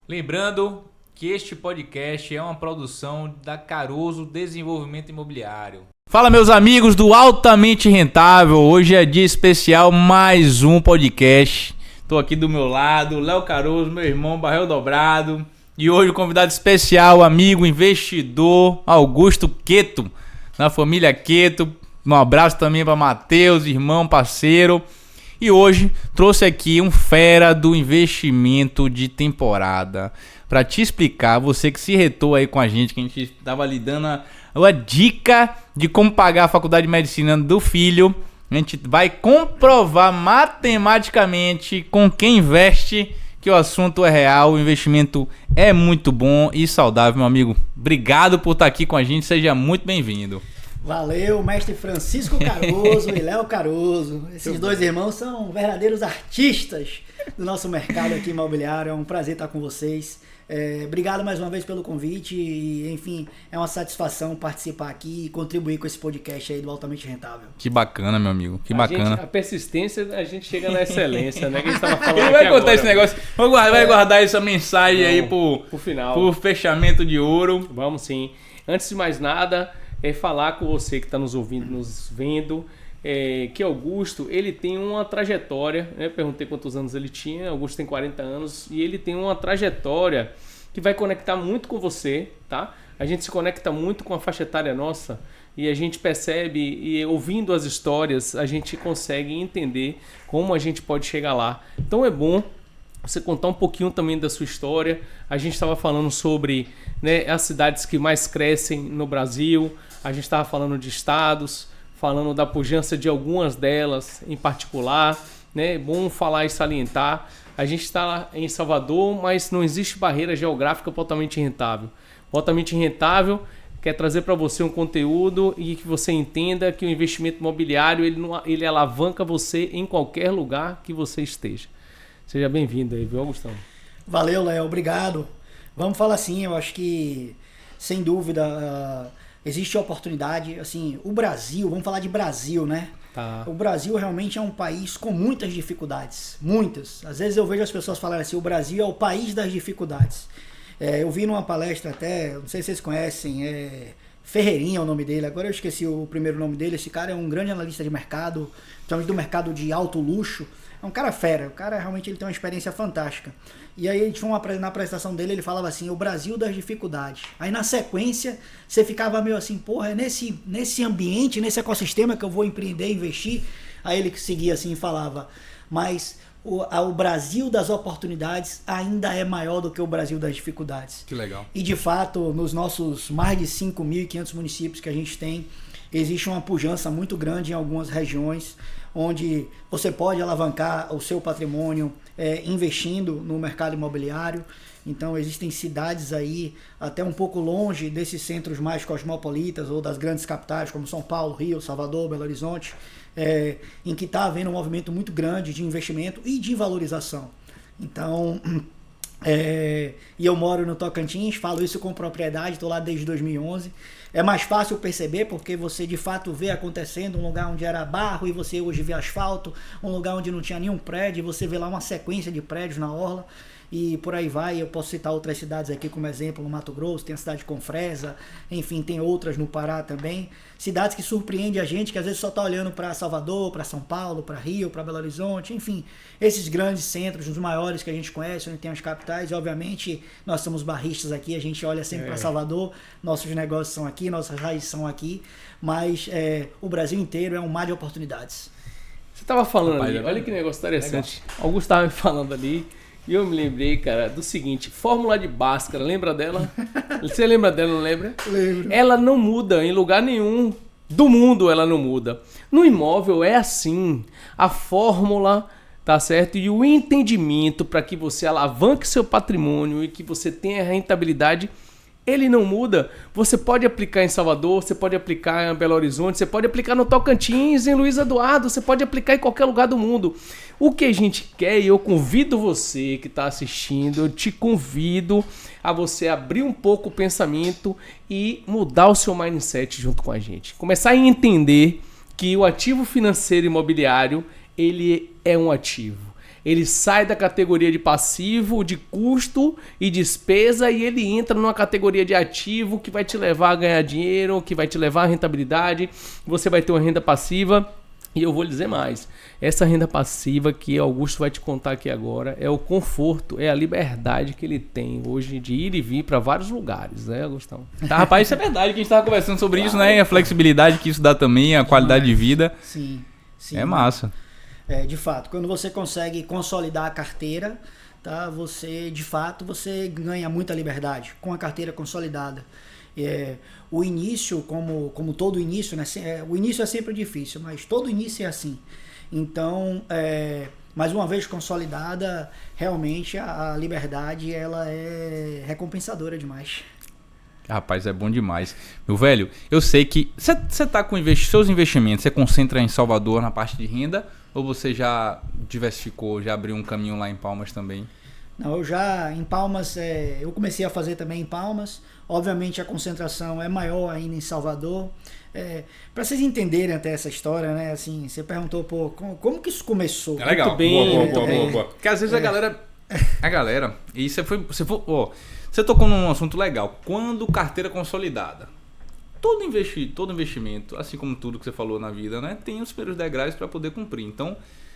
Lembrando que este podcast é uma produção da Caroso Desenvolvimento Imobiliário. Fala, meus amigos do Altamente Rentável. Hoje é dia especial, mais um podcast. Estou aqui do meu lado, Léo Caroso, meu irmão, barril dobrado. E hoje o convidado especial, amigo, investidor, Augusto Queto, da família Queto. Um abraço também para Matheus, irmão, parceiro. E hoje trouxe aqui um fera do investimento de temporada para te explicar, você que se retou aí com a gente, que a gente estava lhe dando a dica de como pagar a faculdade de medicina do filho. A gente vai comprovar matematicamente com quem investe que o assunto é real, o investimento é muito bom e saudável, meu amigo. Obrigado por estar aqui com a gente, seja muito bem-vindo. Valeu, mestre Francisco Caroso e Léo Caroso. Esses dois irmãos são verdadeiros artistas do nosso mercado aqui imobiliário. É um prazer estar com vocês. Obrigado mais uma vez pelo convite e, enfim, é uma satisfação participar aqui e contribuir com esse podcast aí do Altamente Rentável. Que bacana, meu amigo, que bacana. A persistência, a gente chega na excelência, né? Que a gente tava falando. Ele vai contar agora, esse negócio, vai guardar essa mensagem aí pro final, pro fechamento de ouro. Vamos sim. Antes de mais nada, falar com você que está nos ouvindo, nos vendo, que Augusto, ele tem uma trajetória, né? Perguntei quantos anos ele tinha. Augusto tem 40 anos e ele tem uma trajetória que vai conectar muito com você, tá? A gente se conecta muito com a faixa etária nossa e a gente percebe, e ouvindo as histórias, a gente consegue entender como a gente pode chegar lá. Então é bom você contar um pouquinho também da sua história. A gente estava falando sobre, né, as cidades que mais crescem no Brasil. A gente estava falando de estados, falando da pujança de algumas delas em particular, né? É bom falar e salientar. A gente está em Salvador, mas não existe barreira geográfica para o Altamente Rentável. O Altamente Rentável quer trazer para você um conteúdo e que você entenda que o investimento imobiliário ele alavanca você em qualquer lugar que você esteja. Seja bem-vindo aí, viu, Augustão? Valeu, Léo, obrigado. Vamos falar assim, eu acho que, sem dúvida, existe oportunidade. Assim, o Brasil, vamos falar de Brasil, né? Tá. O Brasil realmente é um país com muitas dificuldades, muitas. Às vezes eu vejo as pessoas falarem assim, o Brasil é o país das dificuldades. Eu vi numa palestra até, não sei se vocês conhecem, Ferreirinha é o nome dele, agora eu esqueci o primeiro nome dele. Esse cara é um grande analista de mercado, principalmente do mercado de alto luxo. É um cara fera, o cara realmente ele tem uma experiência fantástica. E aí na apresentação dele ele falava assim, o Brasil das dificuldades. Aí na sequência você ficava meio assim, porra, é nesse ambiente, nesse ecossistema que eu vou empreender, investir. Aí ele seguia assim e falava, mas o Brasil das oportunidades ainda é maior do que o Brasil das dificuldades. Que legal. E de fato, nos nossos mais de 5.500 municípios que a gente tem, existe uma pujança muito grande em algumas regiões, onde você pode alavancar o seu patrimônio investindo no mercado imobiliário. Então existem cidades aí até um pouco longe desses centros mais cosmopolitas ou das grandes capitais como São Paulo, Rio, Salvador, Belo Horizonte, em que está havendo um movimento muito grande de investimento e de valorização. Então, e eu moro no Tocantins, falo isso com propriedade, estou lá desde 2011. É mais fácil perceber porque você de fato vê acontecendo um lugar onde era barro e você hoje vê asfalto, um lugar onde não tinha nenhum prédio e você vê lá uma sequência de prédios na orla. E por aí vai, eu posso citar outras cidades aqui como exemplo, no Mato Grosso, tem a cidade de Confresa, enfim, tem outras no Pará também. Cidades que surpreendem a gente, que às vezes só está olhando para Salvador, para São Paulo, para Rio, para Belo Horizonte, enfim, esses grandes centros, os maiores que a gente conhece, onde tem as capitais. E obviamente nós somos barristas aqui, a gente olha sempre para Salvador, nossos negócios são aqui, nossas raízes são aqui, mas o Brasil inteiro é um mar de oportunidades. Você estava falando ali, olha que negócio interessante. Augusto estava me falando ali. E eu me lembrei, cara, do seguinte, fórmula de Bhaskara, lembra dela? Você lembra dela, não lembra? Lembro. Ela não muda em lugar nenhum do mundo, ela não muda. No imóvel é assim, a fórmula, tá certo? E o entendimento para que você alavanque seu patrimônio e que você tenha rentabilidade, ele não muda. Você pode aplicar em Salvador, você pode aplicar em Belo Horizonte, você pode aplicar no Tocantins, em Luiz Eduardo, você pode aplicar em qualquer lugar do mundo. O que a gente quer, e eu convido você que está assistindo, eu te convido a você abrir um pouco o pensamento e mudar o seu mindset junto com a gente. Começar a entender que o ativo financeiro imobiliário, ele é um ativo. Ele sai da categoria de passivo, de custo e despesa e ele entra numa categoria de ativo que vai te levar a ganhar dinheiro, que vai te levar a rentabilidade. Você vai ter uma renda passiva. E eu vou lhe dizer mais, essa renda passiva que Augusto vai te contar aqui agora é o conforto, é a liberdade que ele tem hoje de ir e vir para vários lugares, né, Augustão? Tá, rapaz, isso é verdade, que a gente tava conversando sobre isso, né? E a flexibilidade que isso dá também, a qualidade de vida. Sim, sim. É massa. De fato, quando você consegue consolidar a carteira, tá? Você, de fato, você ganha muita liberdade com a carteira consolidada. O início, como todo início, né? O início é sempre difícil, mas todo início é assim. Então, mais uma vez consolidada, realmente a liberdade ela é recompensadora demais. Rapaz, é bom demais. Meu velho, eu sei que você tá com seus investimentos, você concentra em Salvador na parte de renda ou você já diversificou, já abriu um caminho lá em Palmas também? Não, em Palmas, eu comecei a fazer também em Palmas. Obviamente a concentração é maior ainda em Salvador. Para vocês entenderem até essa história, né? Assim, você perguntou, pô, como que isso começou? É legal. Muito bem, boa. Porque às vezes a galera, e você tocou num assunto legal. Quando carteira consolidada, todo investimento, assim como tudo que você falou na vida, né, tem os primeiros degraus para poder cumprir. Então,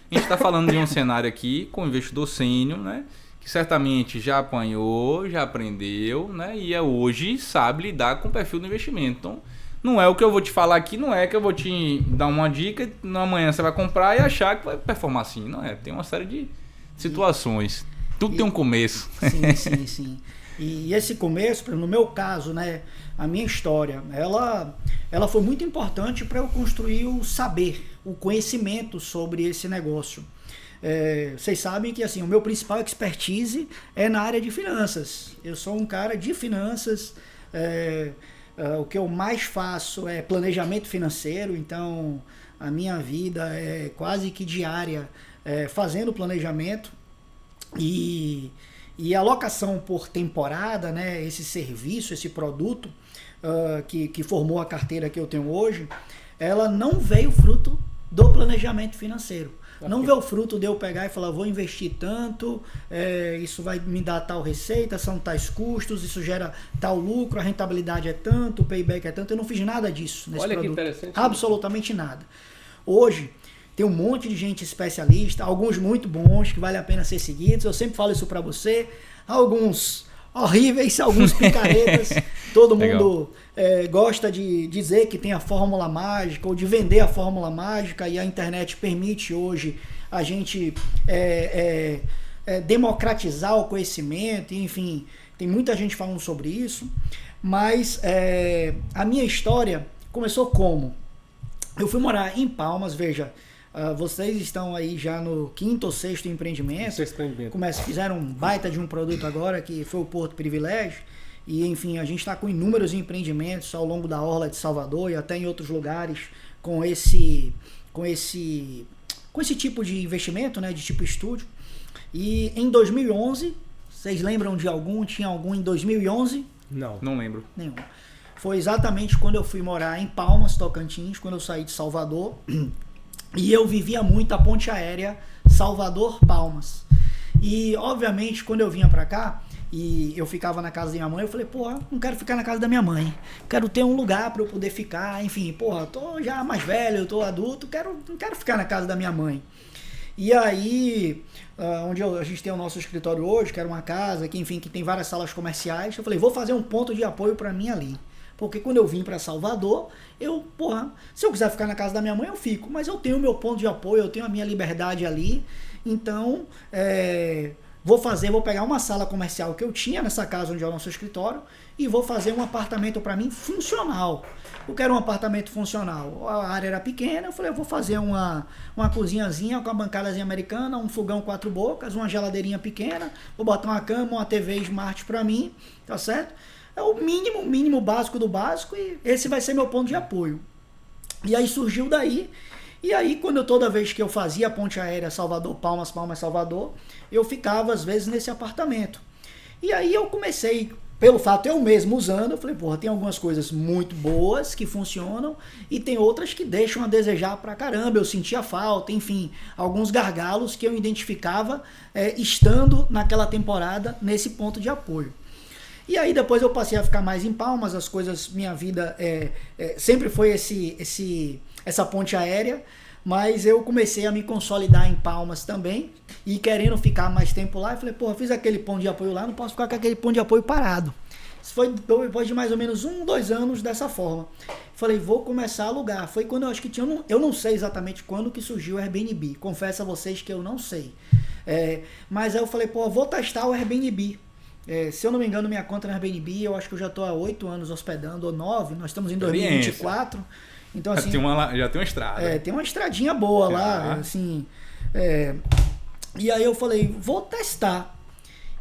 a gente está falando de um cenário aqui com investidor sênior, né? Que certamente já apanhou, já aprendeu, né? E hoje sabe lidar com o perfil do investimento. Então, não é o que eu vou te falar aqui, não é que eu vou te dar uma dica, amanhã você vai comprar e achar que vai performar assim. Não é, tem uma série de situações. Tudo tem um começo. Sim. E esse começo, no meu caso, né? A minha história, ela foi muito importante para eu construir o saber, o conhecimento sobre esse negócio. Vocês sabem que assim, o meu principal expertise é na área de finanças. Eu sou um cara de finanças. O que eu mais faço é planejamento financeiro. Então a minha vida é quase que diária fazendo planejamento e a alocação por temporada, né, esse serviço, esse produto que formou a carteira que eu tenho hoje, ela não veio fruto do planejamento financeiro. Não vê o fruto de eu pegar e falar, vou investir tanto, isso vai me dar tal receita, são tais custos, isso gera tal lucro, a rentabilidade é tanto, o payback é tanto. Eu não fiz nada disso nesse produto. Que interessante. Absolutamente nada. Hoje, tem um monte de gente especialista, alguns muito bons, que vale a pena ser seguidos. Eu sempre falo isso para você. Alguns horríveis, alguns picaretas. Todo mundo gosta de dizer que tem a fórmula mágica ou de vender a fórmula mágica, e a internet permite hoje a gente democratizar o conhecimento, enfim, tem muita gente falando sobre isso, mas a minha história começou como? Eu fui morar em Palmas, veja, vocês estão aí já no 5º ou 6º empreendimento. Fizeram um baita de um produto agora, que foi o Porto Privilégio. E, enfim, a gente está com inúmeros empreendimentos ao longo da orla de Salvador e até em outros lugares com esse tipo de investimento, né, de tipo estúdio. E em 2011, vocês lembram de algum? Tinha algum em 2011? Não lembro. Nenhum. Foi exatamente quando eu fui morar em Palmas, Tocantins, quando eu saí de Salvador. E eu vivia muito a ponte aérea Salvador-Palmas. E, obviamente, quando eu vinha pra cá e eu ficava na casa da minha mãe, eu falei, porra, não quero ficar na casa da minha mãe. Quero ter um lugar pra eu poder ficar. Enfim, porra, tô já mais velho, eu tô adulto, não quero ficar na casa da minha mãe. E aí, onde a gente tem o nosso escritório hoje, que era uma casa que, enfim, que tem várias salas comerciais, eu falei, vou fazer um ponto de apoio pra mim ali. Porque quando eu vim para Salvador, se eu quiser ficar na casa da minha mãe, eu fico. Mas eu tenho o meu ponto de apoio, eu tenho a minha liberdade ali. Então, vou pegar uma sala comercial que eu tinha nessa casa onde é o nosso escritório e vou fazer um apartamento para mim funcional. Eu quero um apartamento funcional. A área era pequena, eu falei, eu vou fazer uma cozinhazinha com uma bancadazinha americana, um fogão 4 bocas, uma geladeirinha pequena, vou botar uma cama, uma TV Smart para mim, tá certo? É o mínimo básico do básico, e esse vai ser meu ponto de apoio. E aí surgiu daí, e aí toda vez que eu fazia a ponte aérea Salvador, Palmas, Salvador, eu ficava às vezes nesse apartamento. E aí eu comecei pelo fato eu mesmo usando, eu falei, porra, tem algumas coisas muito boas que funcionam e tem outras que deixam a desejar pra caramba, eu sentia falta, enfim, alguns gargalos que eu identificava estando naquela temporada nesse ponto de apoio. E aí depois eu passei a ficar mais em Palmas, as coisas, minha vida sempre foi essa ponte aérea, mas eu comecei a me consolidar em Palmas também, e querendo ficar mais tempo lá, eu falei, porra, fiz aquele ponto de apoio lá, não posso ficar com aquele ponto de apoio parado. Isso foi depois de mais ou menos 2 anos dessa forma. Falei, vou começar a alugar. Foi quando eu acho que tinha, eu não sei exatamente quando que surgiu o Airbnb, confesso a vocês que eu não sei. Mas aí eu falei, pô, vou testar o Airbnb. Se eu não me engano, minha conta no Airbnb, eu acho que eu já estou há 8 anos hospedando, ou 9, nós estamos em 2024. Então, assim, já tem uma estrada. Tem uma estradinha boa lá, assim. E aí eu falei, vou testar.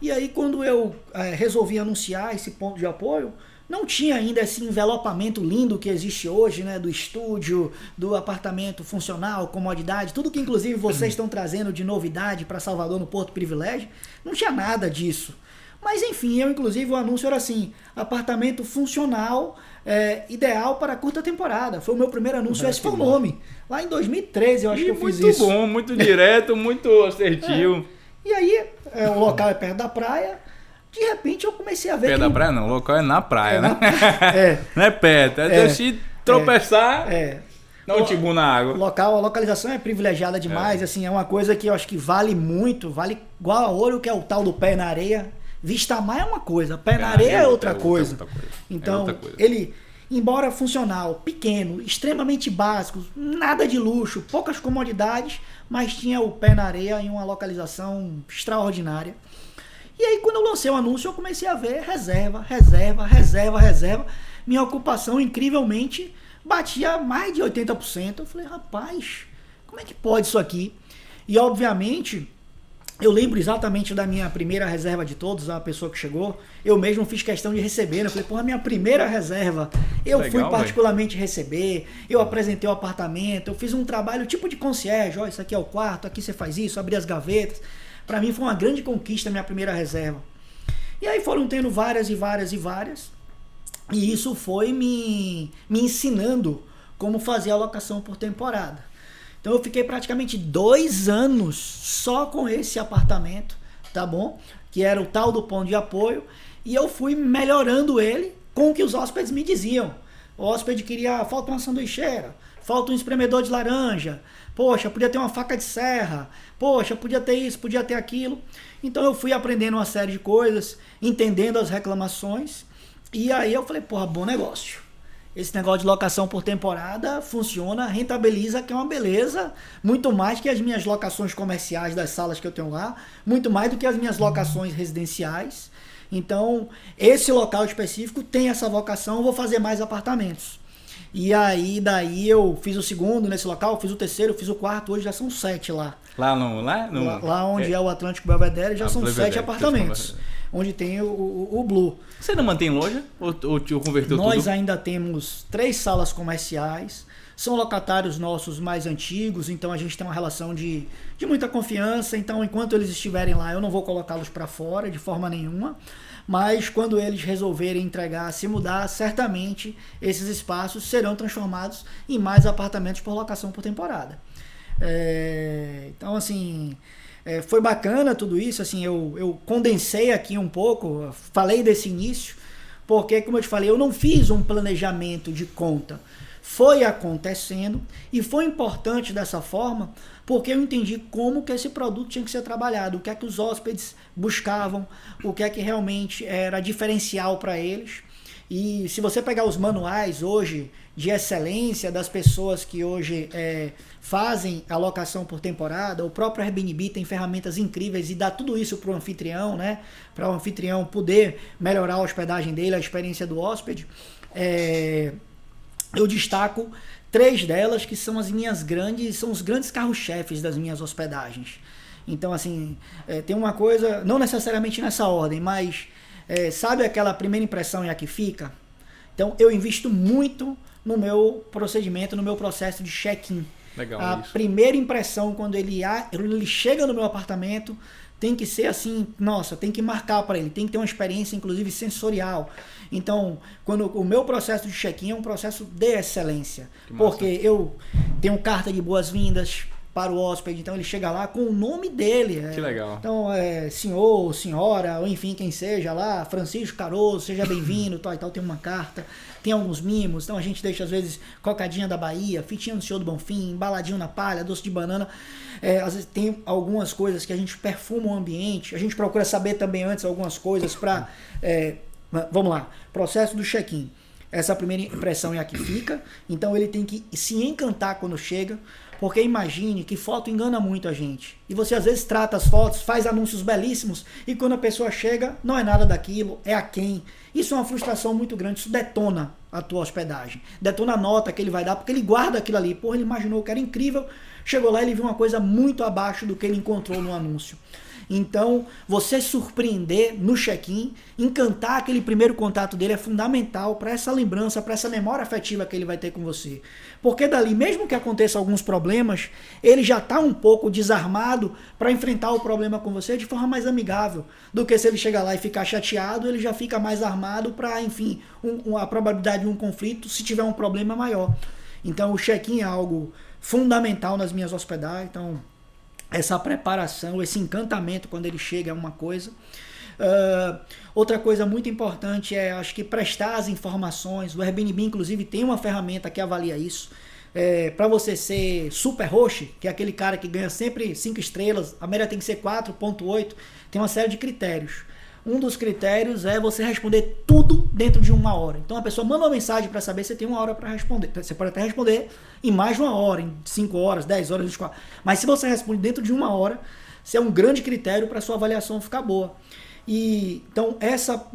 E aí quando eu resolvi anunciar esse ponto de apoio, não tinha ainda esse envelopamento lindo que existe hoje, né? Do estúdio, do apartamento funcional, comodidade, tudo que inclusive vocês estão trazendo de novidade para Salvador no Porto Privilégio, não tinha nada disso. Mas enfim, inclusive o anúncio era assim, apartamento funcional, ideal para curta temporada. Foi o meu primeiro anúncio, esse foi o nome. Lá em 2013 eu acho que eu fiz isso. Muito bom, muito direto, muito assertivo. E aí, o local é perto da praia, de repente eu comecei a ver perto da praia não, o local é na praia, né? Não é perto, se tropeçar... Dá um tibu na água. A localização é privilegiada demais, assim, é uma coisa que eu acho que vale muito, vale igual a ouro, que é o tal do pé na areia. Vista mar é uma coisa, pé na areia é outra coisa. Então, ele, embora funcional, pequeno, extremamente básico, nada de luxo, poucas comodidades, mas tinha o pé na areia em uma localização extraordinária. E aí, quando eu lancei o anúncio, eu comecei a ver reserva. Minha ocupação, incrivelmente, batia mais de 80%. Eu falei, rapaz, como é que pode isso aqui? E, obviamente... Eu lembro exatamente da minha primeira reserva de todos, a pessoa que chegou. Eu mesmo fiz questão de receber. Eu falei, porra, minha primeira reserva. Eu fui particularmente receber. Eu apresentei o apartamento. Eu fiz um trabalho tipo de concierge. Ó, isso aqui é o quarto, aqui você faz isso, abrir as gavetas. Pra mim foi uma grande conquista a minha primeira reserva. E aí foram tendo várias. E isso foi me ensinando como fazer a locação por temporada. Então eu fiquei praticamente 2 anos só com esse apartamento, tá bom? Que era o tal do ponto de apoio. E eu fui melhorando ele com o que os hóspedes me diziam. O hóspede queria, falta uma sanduicheira, falta um espremedor de laranja, poxa, podia ter uma faca de serra, poxa, podia ter isso, podia ter aquilo. Então eu fui aprendendo uma série de coisas, entendendo as reclamações. E aí eu falei, porra, bom negócio. Esse negócio de locação por temporada funciona, rentabiliza, que é uma beleza, muito mais que as minhas locações comerciais das salas que eu tenho lá, muito mais do que as minhas locações residenciais. Então, esse local específico tem essa vocação, eu vou fazer mais apartamentos. E aí, daí eu fiz o segundo nesse local, fiz o terceiro, fiz o quarto, hoje já são 7 lá. Lá onde é o Atlântico Belvedere, já são 7 apartamentos. Onde tem o Blue. Você não mantém loja? Ou te converteu tudo? Nós ainda temos 3 salas comerciais. São locatários nossos mais antigos, então a gente tem uma relação de muita confiança. Então, enquanto eles estiverem lá, eu não vou colocá-los para fora de forma nenhuma. Mas quando eles resolverem entregar, se mudar, certamente esses espaços serão transformados em mais apartamentos por locação por temporada. Então, assim... foi bacana tudo isso, assim, eu condensei aqui um pouco, falei desse início, porque, como eu te falei, eu não fiz um planejamento de conta. Foi acontecendo e foi importante dessa forma, porque eu entendi como que esse produto tinha que ser trabalhado, o que é que os hóspedes buscavam, o que é que realmente era diferencial para eles. E se você pegar os manuais hoje de excelência das pessoas que hoje fazem a locação por temporada, o próprio Airbnb tem ferramentas incríveis e dá tudo isso para o anfitrião, né? Para o anfitrião poder melhorar a hospedagem dele, a experiência do hóspede. Eu destaco 3 delas que são são os grandes carro-chefes das minhas hospedagens. Então, assim, tem uma coisa, não necessariamente nessa ordem, mas sabe aquela primeira impressão é a que fica? Então, eu invisto muito no meu procedimento, no meu processo de check-in. Legal, a isso. primeira impressão quando ele chega no meu apartamento tem que ser assim, nossa, tem que marcar para ele, tem que ter uma experiência inclusive sensorial. Então, quando o meu processo de check-in é um processo de excelência, porque eu tenho carta de boas-vindas para o hóspede, então ele chega lá com o nome dele. Que legal. Então, senhor, senhora, ou enfim, quem seja lá, Francisco Caroso, seja bem-vindo, tal e tal, tem uma carta, tem alguns mimos, então a gente deixa às vezes cocadinha da Bahia, fitinha do Senhor do Bonfim, embaladinho na palha, doce de banana, às vezes tem algumas coisas que a gente perfuma o ambiente, a gente procura saber também antes algumas coisas para, vamos lá, processo do check-in. Essa primeira impressão é a que fica, então ele tem que se encantar quando chega, porque imagine que foto engana muito a gente. E você às vezes trata as fotos, faz anúncios belíssimos, e quando a pessoa chega, não é nada daquilo, é aquém. Isso é uma frustração muito grande, isso detona a tua hospedagem. Detona a nota que ele vai dar, porque ele guarda aquilo ali. Porra, ele imaginou que era incrível, chegou lá e ele viu uma coisa muito abaixo do que ele encontrou no anúncio. Então, você surpreender no check-in, encantar aquele primeiro contato dele é fundamental para essa lembrança, para essa memória afetiva que ele vai ter com você. Porque dali, mesmo que aconteça alguns problemas, ele já está um pouco desarmado para enfrentar o problema com você de forma mais amigável, do que se ele chegar lá e ficar chateado, ele já fica mais armado para, enfim, a probabilidade de um conflito, se tiver um problema maior. Então, o check-in é algo fundamental nas minhas hospedagens, então essa preparação, esse encantamento quando ele chega é uma coisa. Outra coisa muito importante é, acho que prestar as informações. O Airbnb, inclusive, tem uma ferramenta que avalia isso. Para você ser super host, que é aquele cara que ganha sempre 5 estrelas, a média tem que ser 4.8, tem uma série de critérios. Um dos critérios é você responder tudo dentro de 1 hora. Então a pessoa manda uma mensagem para saber se tem 1 hora para responder. Você pode até responder em mais de 1 hora, em 5 horas, 10 horas, 24. Mas se você responde dentro de 1 hora, isso é um grande critério para sua avaliação ficar boa. E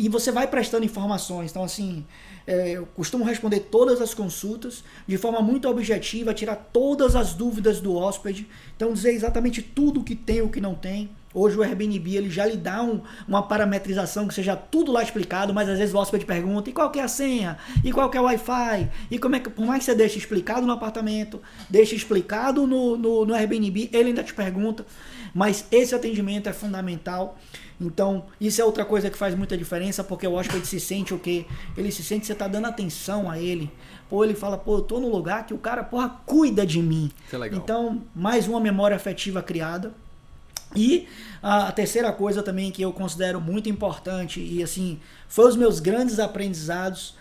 você vai prestando informações. Então, assim, eu costumo responder todas as consultas de forma muito objetiva, tirar todas as dúvidas do hóspede. Então, dizer exatamente tudo o que tem e o que não tem. Hoje o Airbnb ele já lhe dá uma parametrização que seja tudo lá explicado, mas às vezes o hóspede pergunta, e qual que é a senha? E qual que é o Wi-Fi? E como é que, por mais que você deixe explicado no apartamento, deixe explicado no Airbnb, ele ainda te pergunta. Mas esse atendimento é fundamental. Então, isso é outra coisa que faz muita diferença, porque o hóspede se sente o quê? Ele se sente que você está dando atenção a ele. Pô, ele fala, pô, eu tô no lugar que o cara, porra, cuida de mim. Isso é legal. Então, mais uma memória afetiva criada. E a terceira coisa também que eu considero muito importante, e assim, foi os meus grandes aprendizados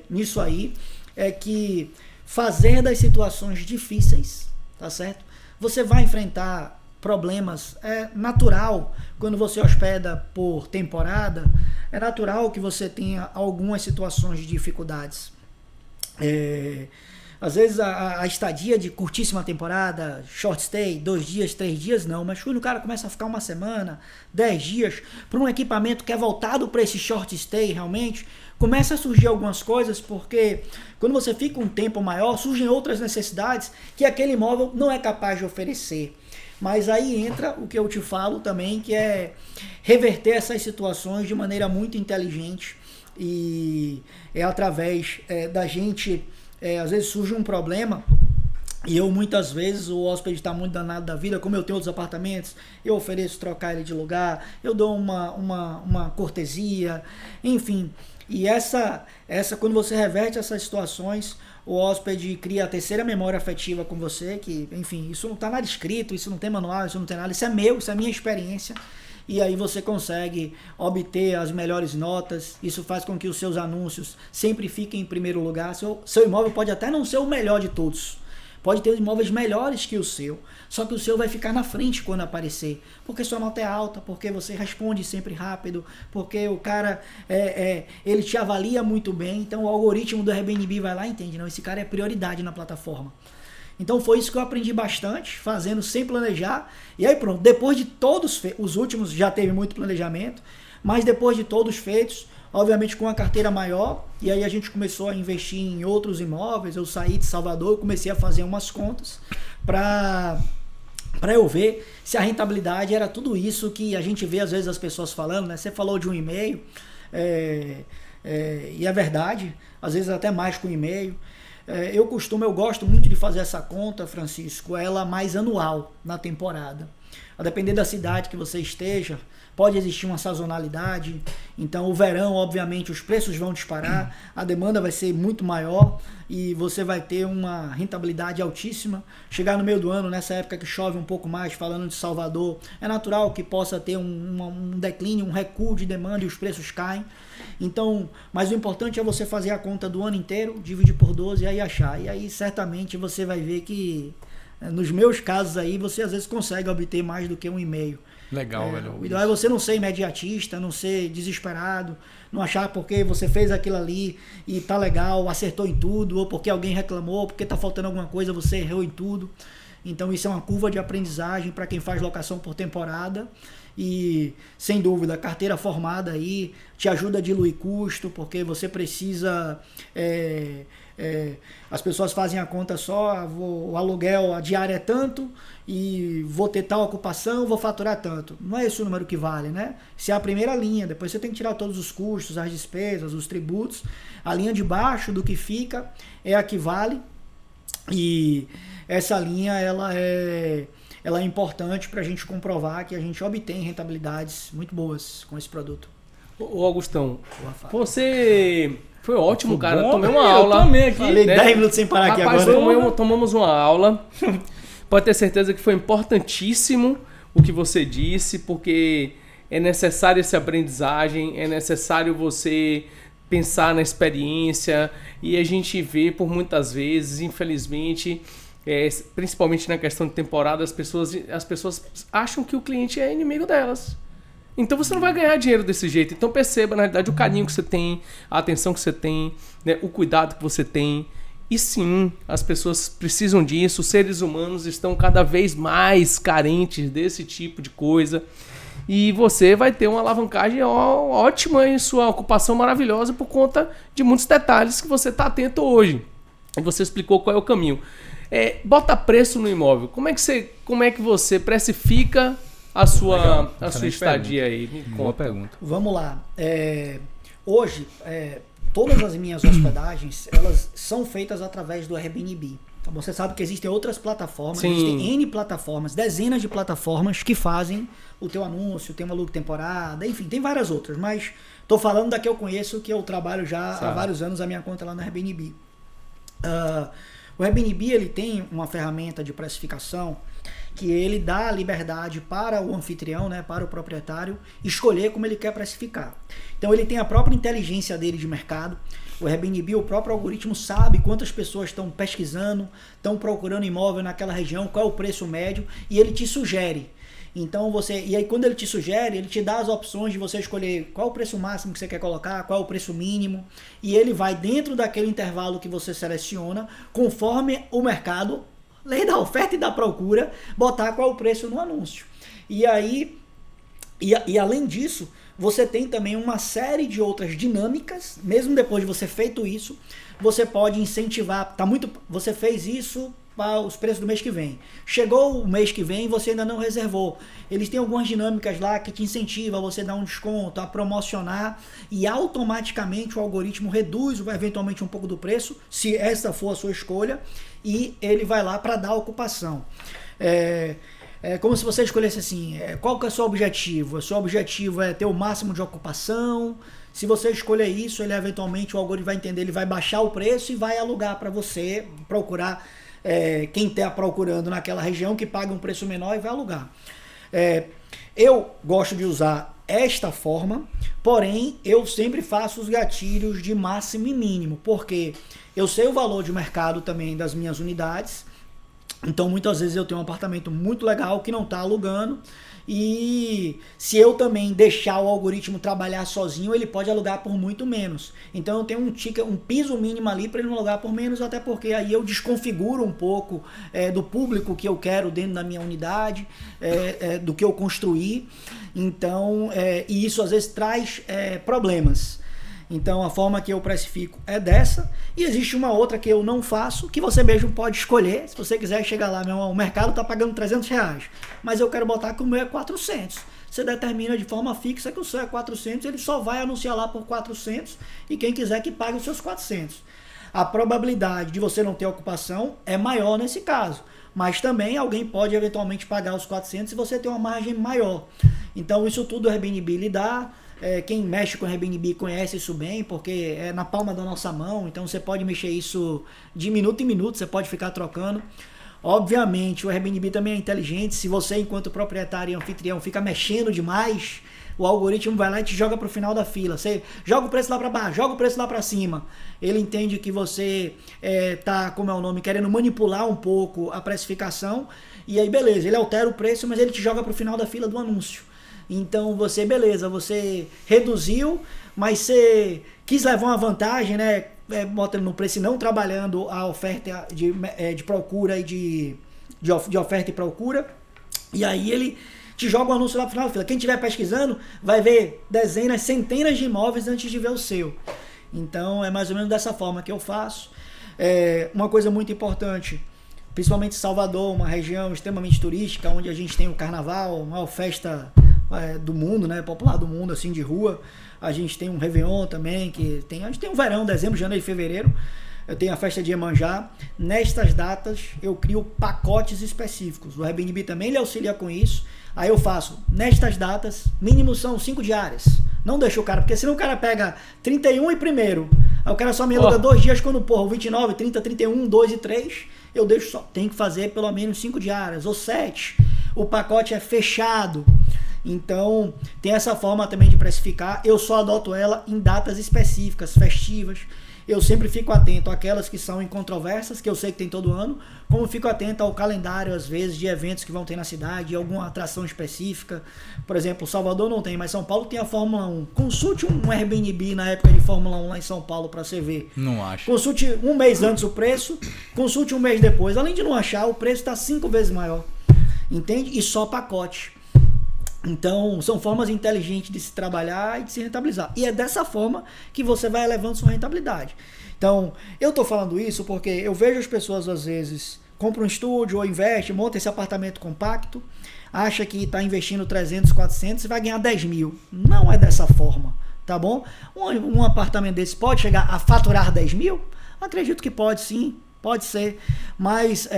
nisso aí, é que fazer das situações difíceis, tá certo? Você vai enfrentar problemas, é natural quando você hospeda por temporada, é natural que você tenha algumas situações de dificuldades. Às vezes a estadia de curtíssima temporada, short stay, 2 dias, 3 dias, não. Mas quando o cara começa a ficar 1 semana, 10 dias, para um equipamento que é voltado para esse short stay realmente, começa a surgir algumas coisas, porque quando você fica um tempo maior, surgem outras necessidades que aquele imóvel não é capaz de oferecer. Mas aí entra o que eu te falo também, que é reverter essas situações de maneira muito inteligente. E é através da gente... às vezes surge um problema e eu muitas vezes, o hóspede está muito danado da vida, como eu tenho outros apartamentos, eu ofereço trocar ele de lugar, eu dou uma cortesia, enfim. E quando você reverte essas situações, o hóspede cria a terceira memória afetiva com você, que, enfim, isso não está nada escrito, isso não tem manual, isso não tem nada, isso é meu, isso é minha experiência. E aí você consegue obter as melhores notas, isso faz com que os seus anúncios sempre fiquem em primeiro lugar. Seu imóvel pode até não ser o melhor de todos, pode ter imóveis melhores que o seu, só que o seu vai ficar na frente quando aparecer, porque sua nota é alta, porque você responde sempre rápido, porque o cara ele te avalia muito bem, então o algoritmo do Airbnb vai lá e entende, não, esse cara é prioridade na plataforma. Então foi isso que eu aprendi bastante, fazendo sem planejar. E aí pronto, depois de todos, os últimos já teve muito planejamento, mas depois de todos feitos, obviamente com a carteira maior, e aí a gente começou a investir em outros imóveis, eu saí de Salvador e comecei a fazer umas contas para eu ver se a rentabilidade era tudo isso que a gente vê às vezes as pessoas falando, né? Você falou de um e-mail, e é verdade, às vezes até mais com e-mail. Eu gosto muito de fazer essa conta, Francisco, ela mais anual na temporada. A depender da cidade que você esteja, pode existir uma sazonalidade. Então, o verão, obviamente, os preços vão disparar, a demanda vai ser muito maior e você vai ter uma rentabilidade altíssima. Chegar no meio do ano, nessa época que chove um pouco mais, falando de Salvador, é natural que possa ter um declínio, um recuo de demanda e os preços caem. Então, mas o importante é você fazer a conta do ano inteiro, dividir por 12 e aí achar. E aí, certamente, você vai ver que, nos meus casos aí, você às vezes consegue obter mais do que 1,5. Legal, velho. O ideal é você não ser imediatista, não ser desesperado, não achar porque você fez aquilo ali e tá legal, acertou em tudo, ou porque alguém reclamou, porque tá faltando alguma coisa, você errou em tudo. Então isso é uma curva de aprendizagem para quem faz locação por temporada. E, sem dúvida, a carteira formada aí te ajuda a diluir custo, porque você precisa... as pessoas fazem a conta só, o aluguel, a diária é tanto, e vou ter tal ocupação, vou faturar tanto. Não é esse o número que vale, né? Se é a primeira linha, depois você tem que tirar todos os custos, as despesas, os tributos. A linha de baixo do que fica é a que vale, e essa linha ela é importante para a gente comprovar que a gente obtém rentabilidades muito boas com esse produto. Ô Augustão, você foi ótimo, cara. Bom, Tomei uma aula. Eu também aqui. Falei 10 minutos sem parar aqui Rapaz, agora. tomamos uma aula. Pode ter certeza que foi importantíssimo o que você disse, porque é necessário essa aprendizagem, é necessário você pensar na experiência, e a gente vê por muitas vezes, infelizmente, principalmente na questão de temporada, as pessoas acham que o cliente é inimigo delas. Então você não vai ganhar dinheiro desse jeito. Então perceba, na realidade, o carinho que você tem, a atenção que você tem, né, o cuidado que você tem. E sim, as pessoas precisam disso, os seres humanos estão cada vez mais carentes desse tipo de coisa. E você vai ter uma alavancagem ótima em sua ocupação maravilhosa por conta de muitos detalhes que você está atento hoje. E você explicou qual é o caminho. Bota preço no imóvel. Como é que você precifica a sua estadia aí? Me Boa conta. pergunta. Vamos lá. Hoje, todas as minhas hospedagens, elas são feitas através do Airbnb. Então, você sabe que existem outras plataformas, Sim. existem N plataformas, dezenas de plataformas que fazem o teu anúncio, tem uma look temporada, enfim, tem várias outras, mas estou falando da que eu conheço, que eu trabalho já há vários anos a minha conta lá no Airbnb. O Airbnb, ele tem uma ferramenta de precificação que ele dá a liberdade para o anfitrião, né, para o proprietário, escolher como ele quer precificar. Então ele tem a própria inteligência dele de mercado. O Airbnb, o próprio algoritmo sabe quantas pessoas estão pesquisando, estão procurando imóvel naquela região, qual é o preço médio, e ele te sugere. Então e aí quando ele te sugere, ele te dá as opções de você escolher qual o preço máximo que você quer colocar, qual é o preço mínimo, e ele vai dentro daquele intervalo que você seleciona, conforme o mercado, lei da oferta e da procura, botar qual é o preço no anúncio. E aí, e além disso, você tem também uma série de outras dinâmicas, mesmo depois de você feito isso, você pode incentivar, você fez isso para os preços do mês que vem. Chegou o mês que vem e você ainda não reservou. Eles têm algumas dinâmicas lá que te incentivam a você dar um desconto, a promocionar, e automaticamente o algoritmo reduz eventualmente um pouco do preço, se essa for a sua escolha, e ele vai lá para dar ocupação. É como se você escolhesse assim, qual que é o seu objetivo? O seu objetivo é ter o máximo de ocupação. Se você escolher isso, ele eventualmente, o algoritmo vai entender, ele vai baixar o preço e vai alugar para você, procurar quem está procurando naquela região que paga um preço menor e vai alugar. Eu gosto de usar esta forma, porém eu sempre faço os gatilhos de máximo e mínimo, porque eu sei o valor de mercado também das minhas unidades. Então muitas vezes eu tenho um apartamento muito legal que não está alugando, e se eu também deixar o algoritmo trabalhar sozinho, ele pode alugar por muito menos. Então eu tenho um piso mínimo ali para ele não alugar por menos, até porque aí eu desconfiguro um pouco do público que eu quero dentro da minha unidade, do que eu construí. Então, e isso às vezes traz problemas. Então a forma que eu precifico é dessa, e existe uma outra que eu não faço, que você mesmo pode escolher. Se você quiser chegar lá, o mercado está pagando R$300, mas eu quero botar que o meu é 400. Você determina de forma fixa que o seu é 400, ele só vai anunciar lá por 400, e quem quiser que pague os seus 400. A probabilidade de você não ter ocupação é maior nesse caso. Mas também alguém pode eventualmente pagar os 400 se você tem uma margem maior. Então isso tudo o Airbnb lhe dá. Quem mexe com o Airbnb conhece isso bem, porque é na palma da nossa mão. Então você pode mexer isso de minuto em minuto, você pode ficar trocando. Obviamente o Airbnb também é inteligente. Se você, enquanto proprietário e anfitrião, fica mexendo demais, o algoritmo vai lá e te joga para o final da fila. Você joga o preço lá para baixo, joga o preço lá para cima. Ele entende que você tá, como é o nome, querendo manipular um pouco a precificação. E aí, beleza, ele altera o preço, mas ele te joga para o final da fila do anúncio. Então, beleza, você reduziu, mas você quis levar uma vantagem, né? Bota ele no preço e não trabalhando a oferta de procura e de oferta e procura. E aí ele te joga o anúncio lá no final da fila. Quem estiver pesquisando vai ver dezenas, centenas de imóveis antes de ver o seu. Então é mais ou menos dessa forma que eu faço. Uma coisa muito importante, principalmente Salvador, uma região extremamente turística, onde a gente tem o carnaval, a maior festa do mundo, né, popular do mundo, assim, de rua. A gente tem um Réveillon também, a gente tem um verão, dezembro, janeiro e fevereiro. Eu tenho a festa de Iemanjá. Nestas datas eu crio pacotes específicos. O Airbnb também ele auxilia com isso. Aí eu faço, nestas datas, mínimo são 5 diárias. Não deixa o cara, porque senão o cara pega 31 e 1º. Aí o cara só me aluga 2 dias quando, o 29, 30, 31, 2 e 3. Eu deixo só, tem que fazer pelo menos 5 diárias, ou 7. O pacote é fechado. Então, tem essa forma também de precificar. Eu só adoto ela em datas específicas, festivas. Eu sempre fico atento àquelas que são incontroversas, que eu sei que tem todo ano, como fico atento ao calendário, às vezes, de eventos que vão ter na cidade, alguma atração específica. Por exemplo, Salvador não tem, mas São Paulo tem a Fórmula 1. Consulte um Airbnb na época de Fórmula 1 lá em São Paulo para você ver. Não acho. Consulte um mês antes o preço, consulte um mês depois. Além de não achar, o preço está 5 vezes maior. Entende? E só pacote. Então, são formas inteligentes de se trabalhar e de se rentabilizar. E é dessa forma que você vai elevando sua rentabilidade. Então, eu estou falando isso porque eu vejo as pessoas, às vezes, compram um estúdio ou investe, monta esse apartamento compacto, acha que está investindo 300, 400 e vai ganhar 10 mil. Não é dessa forma, tá bom? Um apartamento desse pode chegar a faturar 10 mil? Acredito que pode sim, pode ser. Mas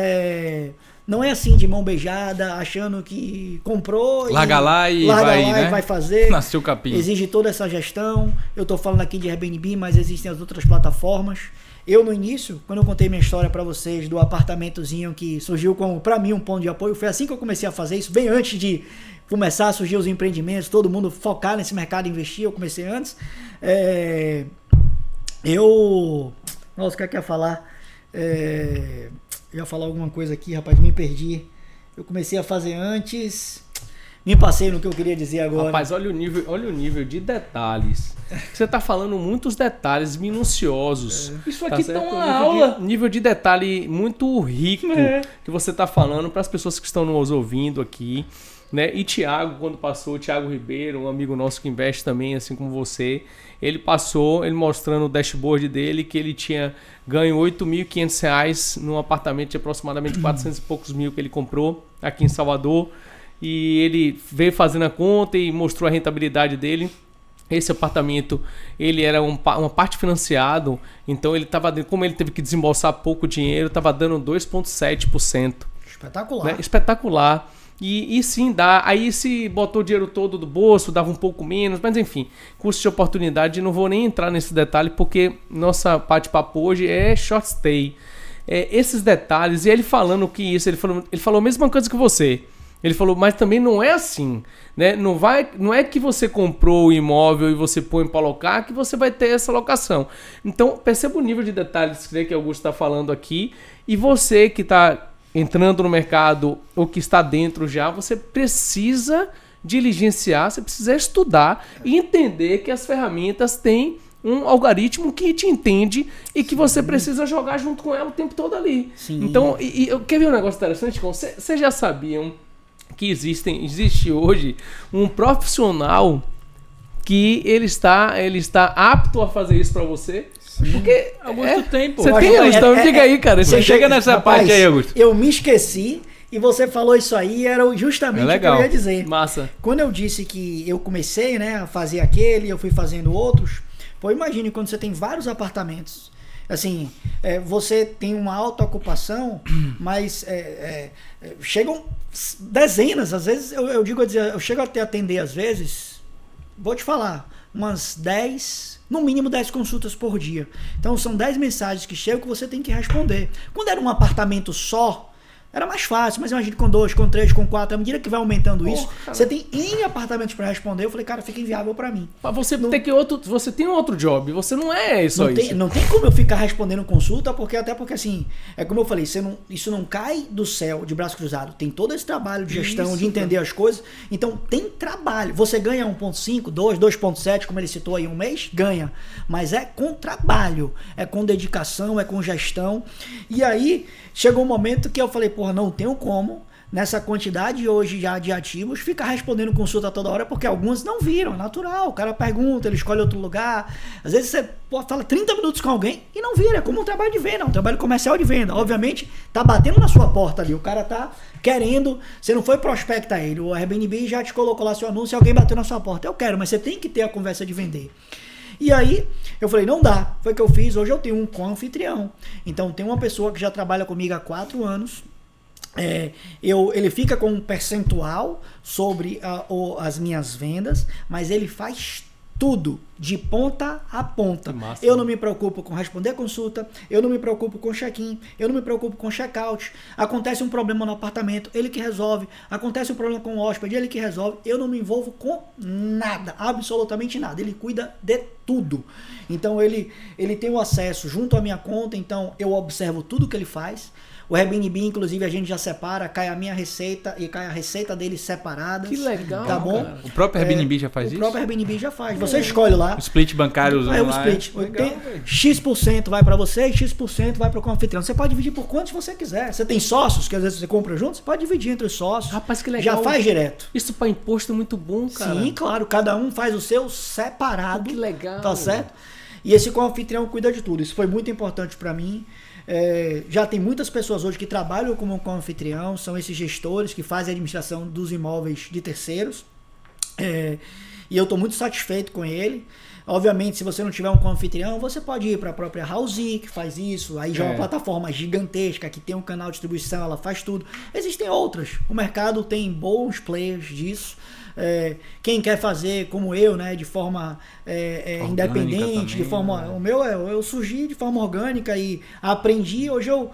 não é assim de mão beijada, achando que comprou larga lá e vai fazer. Nasceu capim. Exige toda essa gestão. Eu estou falando aqui de Airbnb, mas existem as outras plataformas. Eu, no início, quando eu contei minha história para vocês do apartamentozinho que surgiu como, para mim, um ponto de apoio, foi assim que eu comecei a fazer isso, bem antes de começar a surgir os empreendimentos, todo mundo focar nesse mercado e investir, eu comecei antes. Nossa, o que eu ia falar? Eu ia falar alguma coisa aqui, rapaz, me perdi. Eu comecei a fazer antes, me passei no que eu queria dizer agora. Rapaz, olha o nível de detalhes. Você tá falando muitos detalhes minuciosos. Isso aqui tá uma aula. Nível de detalhe muito rico que você tá falando para as pessoas que estão nos ouvindo aqui. Né? E Thiago, quando passou, o Thiago Ribeiro, um amigo nosso que investe também, assim como você, ele mostrando o dashboard dele, que ele tinha ganho R$ 8.500 num apartamento de aproximadamente 400 e poucos mil que ele comprou aqui em Salvador, e ele veio fazendo a conta e mostrou a rentabilidade dele. Esse apartamento, ele era uma parte financiado, então ele estava, como ele teve que desembolsar pouco dinheiro, estava dando 2,7%. Espetacular. Né? Espetacular. E sim, dá. Aí se botou o dinheiro todo do bolso, dava um pouco menos, mas enfim, custo de oportunidade, não vou nem entrar nesse detalhe, porque nossa bate-papo hoje é short stay. Esses detalhes, e ele falando que isso, ele falou a mesma coisa que você. Ele falou, mas também não é assim, né? Não é que você comprou o imóvel e você põe para alocar que você vai ter essa locação. Então, perceba o nível de detalhes que o Augusto está falando aqui, e você que está entrando no mercado ou que está dentro já, você precisa diligenciar, você precisa estudar e entender que as ferramentas têm um algoritmo que te entende e que você precisa jogar junto com ela o tempo todo ali. Sim. Então, eu quer ver um negócio interessante? Vocês já sabiam que existe hoje um profissional que ele está apto a fazer isso para você? Porque Augusto tem, pô. Você tem, Augusto? Diga aí, cara. Você chega nessa rapaz, parte aí, Augusto. Eu me esqueci e você falou isso aí, era justamente o que eu ia dizer. Massa. Quando eu disse que eu comecei, né, a fazer aquele, eu fui fazendo outros, pô, imagine quando você tem vários apartamentos. assim, você tem uma autoocupação, mas chegam dezenas, às vezes, eu digo, eu chego até a atender, às vezes, vou te falar, umas 10, no mínimo 10 consultas por dia. Então são 10 mensagens que chegam que você tem que responder. Quando era um apartamento só, era mais fácil, mas imagina com 2, com 3, com 4, à medida que vai aumentando isso, você tem N apartamentos para responder. Eu falei, cara, fica inviável para mim. Mas você tem um outro job, você não é só isso. Não tem como eu ficar respondendo consulta, porque assim, é como eu falei, isso não cai do céu de braço cruzado. Tem todo esse trabalho de gestão, de entender as coisas. Então tem trabalho. Você ganha 1.5, 2, 2.7, como ele citou aí, um mês, ganha. Mas é com trabalho, é com dedicação, é com gestão. E aí chegou um momento que eu falei, porra, não tenho como, nessa quantidade hoje já de ativos, ficar respondendo consulta toda hora, porque alguns não viram, é natural. O cara pergunta, ele escolhe outro lugar. Às vezes você fala 30 minutos com alguém e não vira, é como um trabalho de venda, um trabalho comercial de venda. Obviamente, tá batendo na sua porta ali, o cara tá querendo, você não foi prospectar ele, o Airbnb já te colocou lá seu anúncio e alguém bateu na sua porta. Eu quero, mas você tem que ter a conversa de vender. E aí, eu falei, não dá. Foi o que eu fiz. Hoje eu tenho um co-anfitrião. Então, tem uma pessoa que já trabalha comigo há 4 anos. Ele fica com um percentual sobre as minhas vendas, mas ele faz tudo, de ponta a ponta. Massa, eu não me preocupo com responder consulta, eu não me preocupo com check-in, eu não me preocupo com check-out. Acontece um problema no apartamento, ele que resolve. Acontece um problema com o hóspede, ele que resolve. Eu não me envolvo com nada, absolutamente nada. Ele cuida de tudo. Então ele tem o acesso junto à minha conta, então eu observo tudo que ele faz. O Airbnb, inclusive, a gente já separa, cai a minha receita e cai a receita dele separadas. Que legal, tá bom? cara. O próprio Airbnb já faz isso? O próprio Airbnb já faz. Você escolhe lá. O split bancário usando o lá. split. X% vai para você e X% vai para o anfitrião. Você pode dividir por quantos você quiser. Você tem sócios, que às vezes você compra junto, você pode dividir entre os sócios. Rapaz, que legal. Já faz direto. Isso para imposto é muito bom, cara. Sim, claro. Cada um faz o seu separado. Que legal. Tá certo? E esse co-anfitrião cuida de tudo. Isso foi muito importante para mim. Já tem muitas pessoas hoje que trabalham como co-anfitrião, são esses gestores que fazem a administração dos imóveis de terceiros. E eu estou muito satisfeito com ele. Obviamente, se você não tiver um co-anfitrião, você pode ir para a própria Housee, que faz isso. Aí já é uma plataforma gigantesca, que tem um canal de distribuição, ela faz tudo. Existem outras. O mercado tem bons players disso. Quem quer fazer como eu, né, de forma independente, também, de forma, né? O meu eu surgi de forma orgânica e aprendi. Hoje eu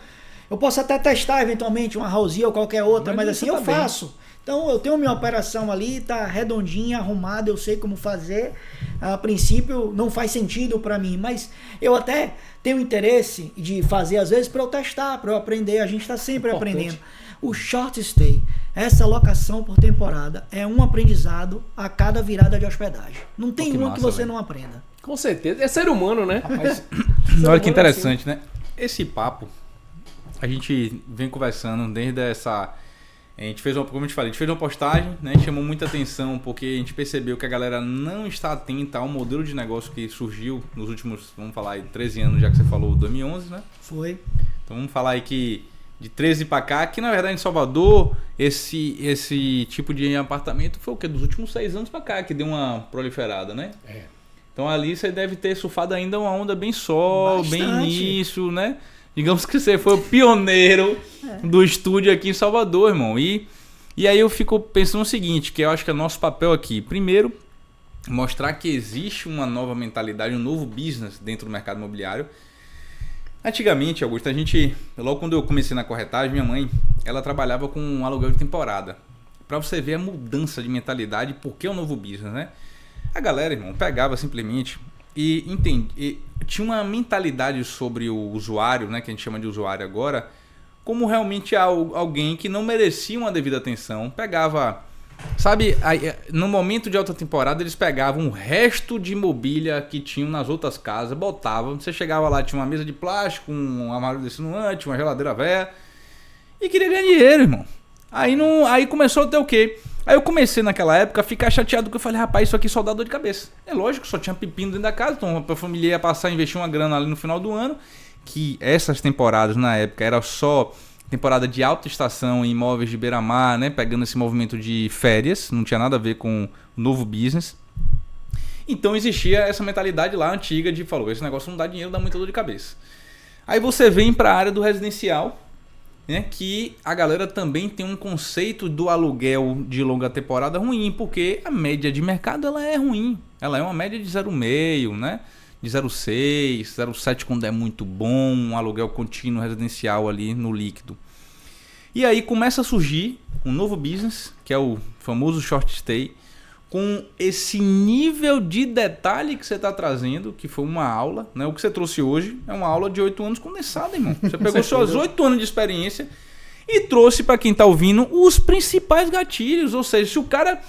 posso até testar eventualmente uma Housee ou qualquer outra, mas assim eu faço. Então eu tenho minha operação ali, tá redondinha, arrumada, eu sei como fazer. A princípio não faz sentido para mim, mas eu até tenho interesse de fazer às vezes para eu testar, para eu aprender. A gente está sempre aprendendo. O short stay, essa locação por temporada, é um aprendizado a cada virada de hospedagem. Não tem uma que você não aprenda. Com certeza. É ser humano, né? Rapaz, olha que interessante, assim, né? Esse papo, a gente vem conversando desde essa... A gente fez como eu te falei, a gente fez uma postagem, né? Chamou muita atenção porque a gente percebeu que a galera não está atenta ao modelo de negócio que surgiu nos últimos, vamos falar aí, 13 anos, já que você falou 2011, né? Foi. Então vamos falar aí que de 13 para cá, que na verdade em Salvador, esse tipo de apartamento foi o que? Dos últimos 6 anos para cá, que deu uma proliferada, né? Então ali você deve ter surfado ainda uma onda bem bem início, né? Digamos que você foi o pioneiro do estúdio aqui em Salvador, irmão. E aí eu fico pensando o seguinte, que eu acho que é nosso papel aqui. Primeiro, mostrar que existe uma nova mentalidade, um novo business dentro do mercado imobiliário. Antigamente, Augusto, logo quando eu comecei na corretagem, minha mãe, ela trabalhava com um aluguel de temporada. Pra você ver a mudança de mentalidade, porque é um novo business, né? A galera, irmão, pegava simplesmente... E tinha uma mentalidade sobre o usuário, né, que a gente chama de usuário agora, como realmente alguém que não merecia uma devida atenção. Pegava, sabe, no momento de alta temporada eles pegavam o resto de mobília que tinham nas outras casas, botavam, você chegava lá, tinha uma mesa de plástico, um armário dessinante, uma geladeira velha, e queria ganhar dinheiro, irmão. Aí começou a ter o quê? Aí eu comecei naquela época a ficar chateado porque eu falei, rapaz, isso aqui só dá dor de cabeça. É lógico, só tinha pepino dentro da casa, então a família ia passar a investir uma grana ali no final do ano, que essas temporadas na época era só temporada de alta estação em imóveis de beira-mar, né, pegando esse movimento de férias, não tinha nada a ver com o novo business. Então existia essa mentalidade lá antiga de, falou, esse negócio não dá dinheiro, dá muita dor de cabeça. Aí você vem para a área do residencial, né, que a galera também tem um conceito do aluguel de longa temporada ruim, porque a média de mercado ela é ruim. Ela é uma média de 0,5, né? De 0,6, 0,7 quando é muito bom, um aluguel contínuo residencial ali no líquido. E aí começa a surgir um novo business, que é o famoso short stay, com esse nível de detalhe que você está trazendo, que foi uma aula, né? O que você trouxe hoje é uma aula de 8 anos condensada, irmão. Você pegou suas 8 anos de experiência e trouxe para quem está ouvindo os principais gatilhos. Ou seja, se o cara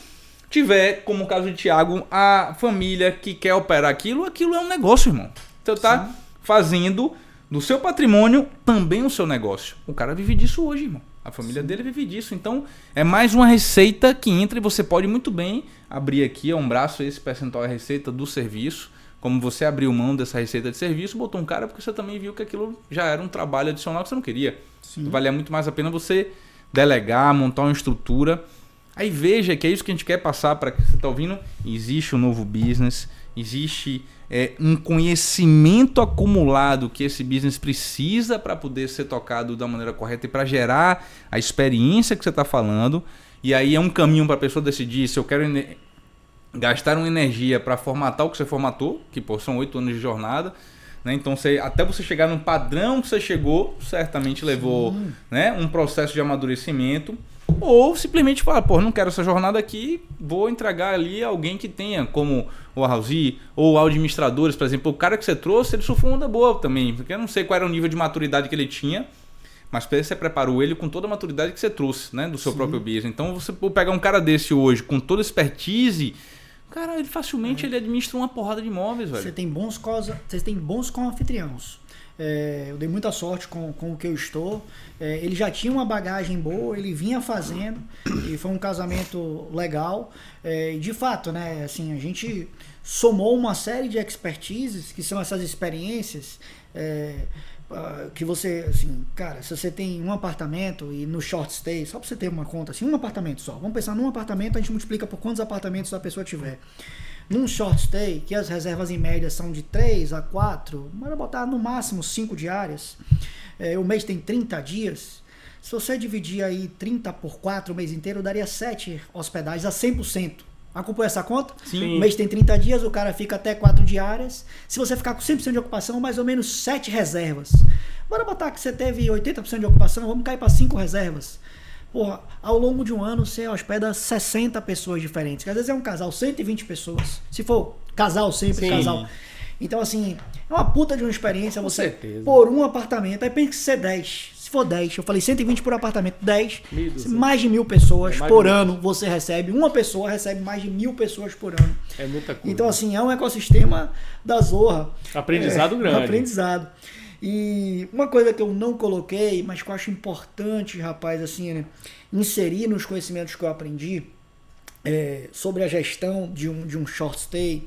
tiver, como o caso de Thiago, a família que quer operar aquilo é um negócio, irmão. Então tá fazendo do seu patrimônio também o seu negócio. O cara vive disso hoje, irmão. A família dele vive disso. Então, é mais uma receita que entra e você pode muito bem abrir aqui, um braço, esse percentual é a receita do serviço. Como você abriu mão dessa receita de serviço, botou um cara porque você também viu que aquilo já era um trabalho adicional que você não queria. Valia muito mais a pena você delegar, montar uma estrutura. Aí veja que é isso que a gente quer passar para quem você está ouvindo. Existe um novo business, existe um conhecimento acumulado que esse business precisa para poder ser tocado da maneira correta e para gerar a experiência que você está falando. E aí é um caminho para a pessoa decidir se eu quero gastar uma energia para formatar o que você formatou, que são 8 anos de jornada. Né? Então, até você chegar no padrão que você chegou, certamente levou, né, um processo de amadurecimento. Ou simplesmente falar, não quero essa jornada aqui, vou entregar ali alguém que tenha, como o Arrauzi, ou administradores, por exemplo. O cara que você trouxe, ele surfou uma onda boa também, porque eu não sei qual era o nível de maturidade que ele tinha, mas você preparou ele com toda a maturidade que você trouxe, né, do seu próprio business. Então, você pode pegar um cara desse hoje, com toda a expertise, cara, ele facilmente ele administra uma porrada de imóveis, velho. Você tem bons co-anfitriãos. Eu dei muita sorte com o que eu estou. Ele já tinha uma bagagem boa, ele vinha fazendo e foi um casamento legal. De fato, né, assim, a gente somou uma série de expertises, que são essas experiências que você, assim, cara, se você tem um apartamento e no short stay, só para você ter uma conta, assim, um apartamento só. Vamos pensar num apartamento, a gente multiplica por quantos apartamentos a pessoa tiver. Num short stay, que as reservas em média são de 3 a 4, bora botar no máximo 5 diárias, o mês tem 30 dias, se você dividir aí 30 por 4 o mês inteiro, daria 7 hospedagens a 100%. Acompanha essa conta? Sim. O mês tem 30 dias, o cara fica até 4 diárias. Se você ficar com 100% de ocupação, mais ou menos 7 reservas. Bora botar que você teve 80% de ocupação, vamos cair para 5 reservas. Porra, ao longo de um ano você hospeda 60 pessoas diferentes. Que às vezes é um casal, 120 pessoas. Se for casal sempre, casal. Então, assim, é uma puta de uma experiência você por um apartamento. Aí pensa que ser 10. Se for 10, eu falei 120 por apartamento, 10, mais de 1.000 pessoas por ano você recebe. Uma pessoa recebe mais de 1.000 pessoas por ano. É muita coisa. Então, assim, é um ecossistema da zorra. Aprendizado grande. Aprendizado. E uma coisa que eu não coloquei, mas que eu acho importante, rapaz, assim, né, inserir nos conhecimentos que eu aprendi sobre a gestão de um short stay,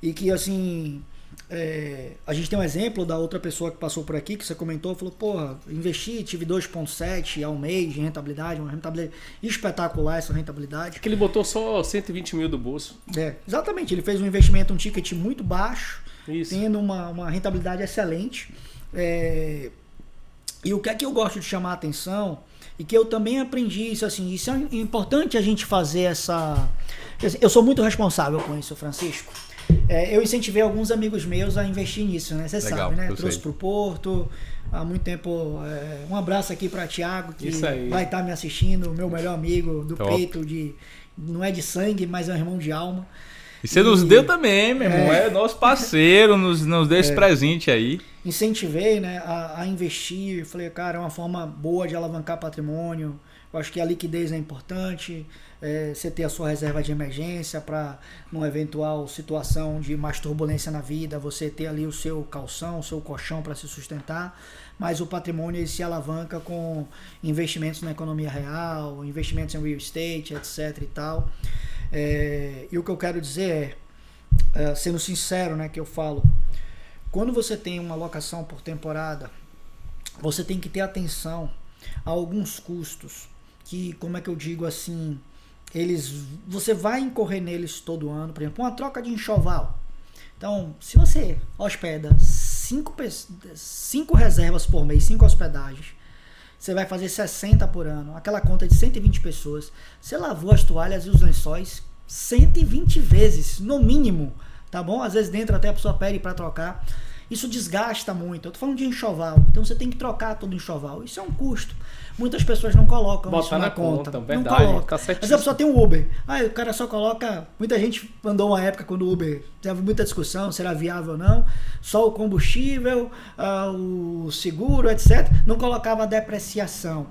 e que, assim, a gente tem um exemplo da outra pessoa que passou por aqui, que você comentou, falou, porra, investi, tive 2,7 ao mês de rentabilidade, uma rentabilidade espetacular essa rentabilidade. Que ele botou só 120 mil do bolso. Exatamente, ele fez um investimento, um ticket muito baixo, Isso. tendo uma rentabilidade excelente. E o que é que eu gosto de chamar a atenção, e que eu também aprendi isso, assim, isso é importante a gente fazer essa... Eu sou muito responsável com isso, Francisco. Eu incentivei alguns amigos meus a investir nisso, né? Você sabe, né? Trouxe pro Porto, há muito tempo. Um abraço aqui para Thiago, que vai estar me assistindo, meu melhor amigo do peito, não é de sangue, mas é um irmão de alma. E você nos deu também, meu irmão. É nosso parceiro, nos deu esse presente aí. Incentivei, né, a investir. Falei, cara, é uma forma boa de alavancar patrimônio. Eu acho que a liquidez é importante. Você ter a sua reserva de emergência para, numa eventual situação de mais turbulência na vida, você ter ali o seu calção, o seu colchão para se sustentar. Mas o patrimônio ele se alavanca com investimentos na economia real, investimentos em real estate, etc. e tal. E o que eu quero dizer sendo sincero, né, que eu falo, quando você tem uma alocação por temporada, você tem que ter atenção a alguns custos que, como é que eu digo assim, você vai incorrer neles todo ano. Por exemplo, uma troca de enxoval. Então, se você hospeda 5 reservas por mês, 5 hospedagens. Você vai fazer 60 por ano. Aquela conta de 120 pessoas. Você lavou as toalhas e os lençóis 120 vezes, no mínimo. Tá bom? Às vezes dentro até a pessoa pede para trocar. Isso desgasta muito. Eu tô falando de enxoval. Então você tem que trocar todo o enxoval. Isso é um custo. Muitas pessoas não colocam Botar isso na conta. Verdade, não coloca. tá Às vezes a pessoa tem um Uber. O cara só coloca... Muita gente andou uma época quando o Uber... Teve muita discussão se era viável ou não. Só o combustível, o seguro, etc. Não colocava a depreciação.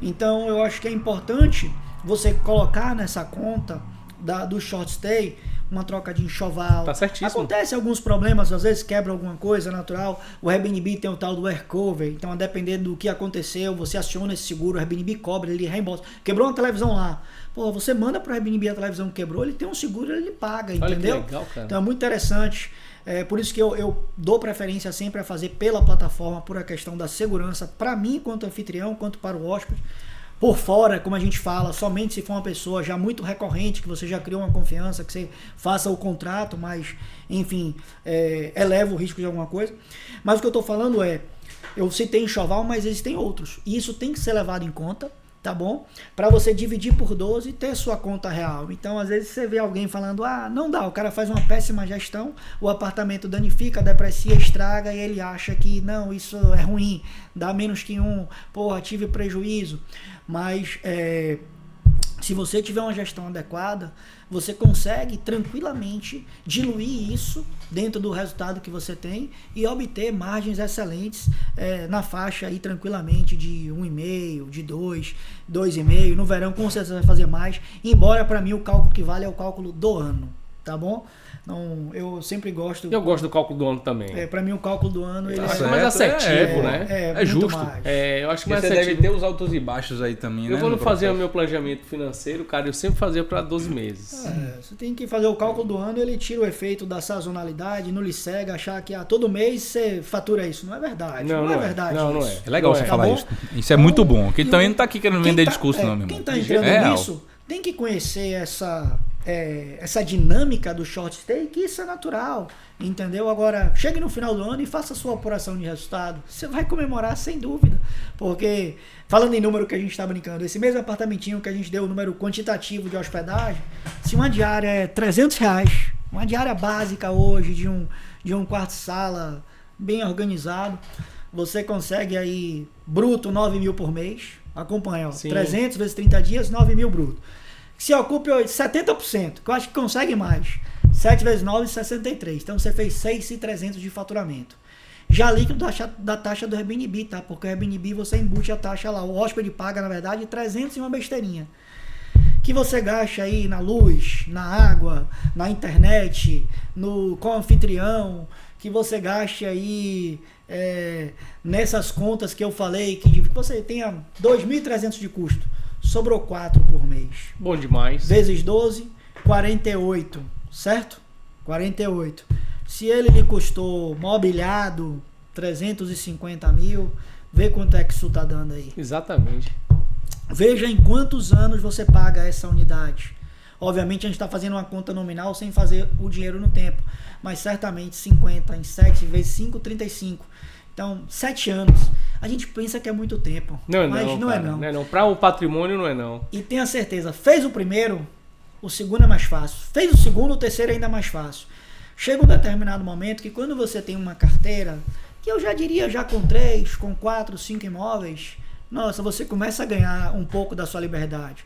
Então eu acho que é importante você colocar nessa conta do short stay uma troca de enxoval. Tá certíssimo. Acontece alguns problemas, às vezes quebra alguma coisa natural. O Airbnb tem o tal do air cover, então a depender do que aconteceu, você aciona esse seguro, o Airbnb cobra, ele reembolsa. Quebrou uma televisão lá. Pô, você manda pro Airbnb a televisão que quebrou, ele tem um seguro, ele paga, Olha entendeu? Que legal, cara. Então é muito interessante. Por isso que eu dou preferência sempre a fazer pela plataforma, por a questão da segurança, para mim, quanto anfitrião, quanto para o hóspede. Por fora, como a gente fala, somente se for uma pessoa já muito recorrente, que você já criou uma confiança, que você faça o contrato, mas, enfim, eleva o risco de alguma coisa. Mas o que eu estou falando eu citei enxoval, mas existem outros. E isso tem que ser levado em conta, tá bom? Para você dividir por 12 e ter sua conta real. Então, às vezes você vê alguém falando, não dá, o cara faz uma péssima gestão, o apartamento danifica, deprecia, estraga e ele acha que, não, isso é ruim, dá menos que tive prejuízo. Mas se você tiver uma gestão adequada, você consegue tranquilamente diluir isso dentro do resultado que você tem e obter margens excelentes na faixa aí tranquilamente de 1,5, de 2, 2,5. No verão com certeza vai fazer mais, embora para mim o cálculo que vale é o cálculo do ano, tá bom? Não, eu sempre gosto... Eu gosto do cálculo do ano também. Para mim o cálculo do ano ele é mais assertivo, né? É justo. Mais. Eu acho que mais você assertivo. deve ter os altos e baixos aí também, né? Eu quando fazia o meu planejamento financeiro, cara, eu sempre fazia para 12 meses. Você tem que fazer o cálculo do ano, ele tira o efeito da sazonalidade, não lhe cega, achar que todo mês você fatura isso. Não é verdade. Não é verdade. Não isso. É legal você Tá falar bom? isso. Isso é muito bom. Quem também não tá aqui querendo vender discurso, não, meu irmão. Quem tá entrando nisso tem que conhecer essa dinâmica do short stay, que isso é natural, entendeu? Agora, chegue no final do ano e faça a sua apuração de resultado. Você vai comemorar sem dúvida, porque, falando em número que a gente está brincando, esse mesmo apartamentinho que a gente deu o número quantitativo de hospedagem, se uma diária é R$300, uma diária básica hoje de um quarto-sala bem organizado, você consegue aí, bruto, 9 mil por mês. Acompanha, 300 vezes 30 dias, 9 mil bruto. Se ocupe 70%, que eu acho que consegue mais. 7 vezes 9, 63. Então você fez 6.300 de faturamento. Já líquido da taxa do Airbnb, tá? Porque o Airbnb você embute a taxa lá. O hóspede paga, na verdade, 300 e uma besteirinha. Que você gasta aí na luz, na água, na internet, com o anfitrião, que você gaste aí nessas contas que eu falei, que você tenha 2.300 de custo. Sobrou 4 por mês. Bom demais. Vezes 12, 48, certo? 48. Se ele lhe custou mobiliado 350 mil, vê quanto é que isso está dando aí. Exatamente. Veja em quantos anos você paga essa unidade. Obviamente a gente está fazendo uma conta nominal sem fazer o dinheiro no tempo, mas certamente 50 em 7 vezes 5, 35. Então, 7 anos. A gente pensa que é muito tempo, mas não é não. Para o patrimônio não é não. E tenha certeza, fez o primeiro, o segundo é mais fácil. Fez o segundo, o terceiro é ainda mais fácil. Chega um determinado momento que quando você tem uma carteira, que eu já diria já com 3, com 4, 5 imóveis, nossa, você começa a ganhar um pouco da sua liberdade.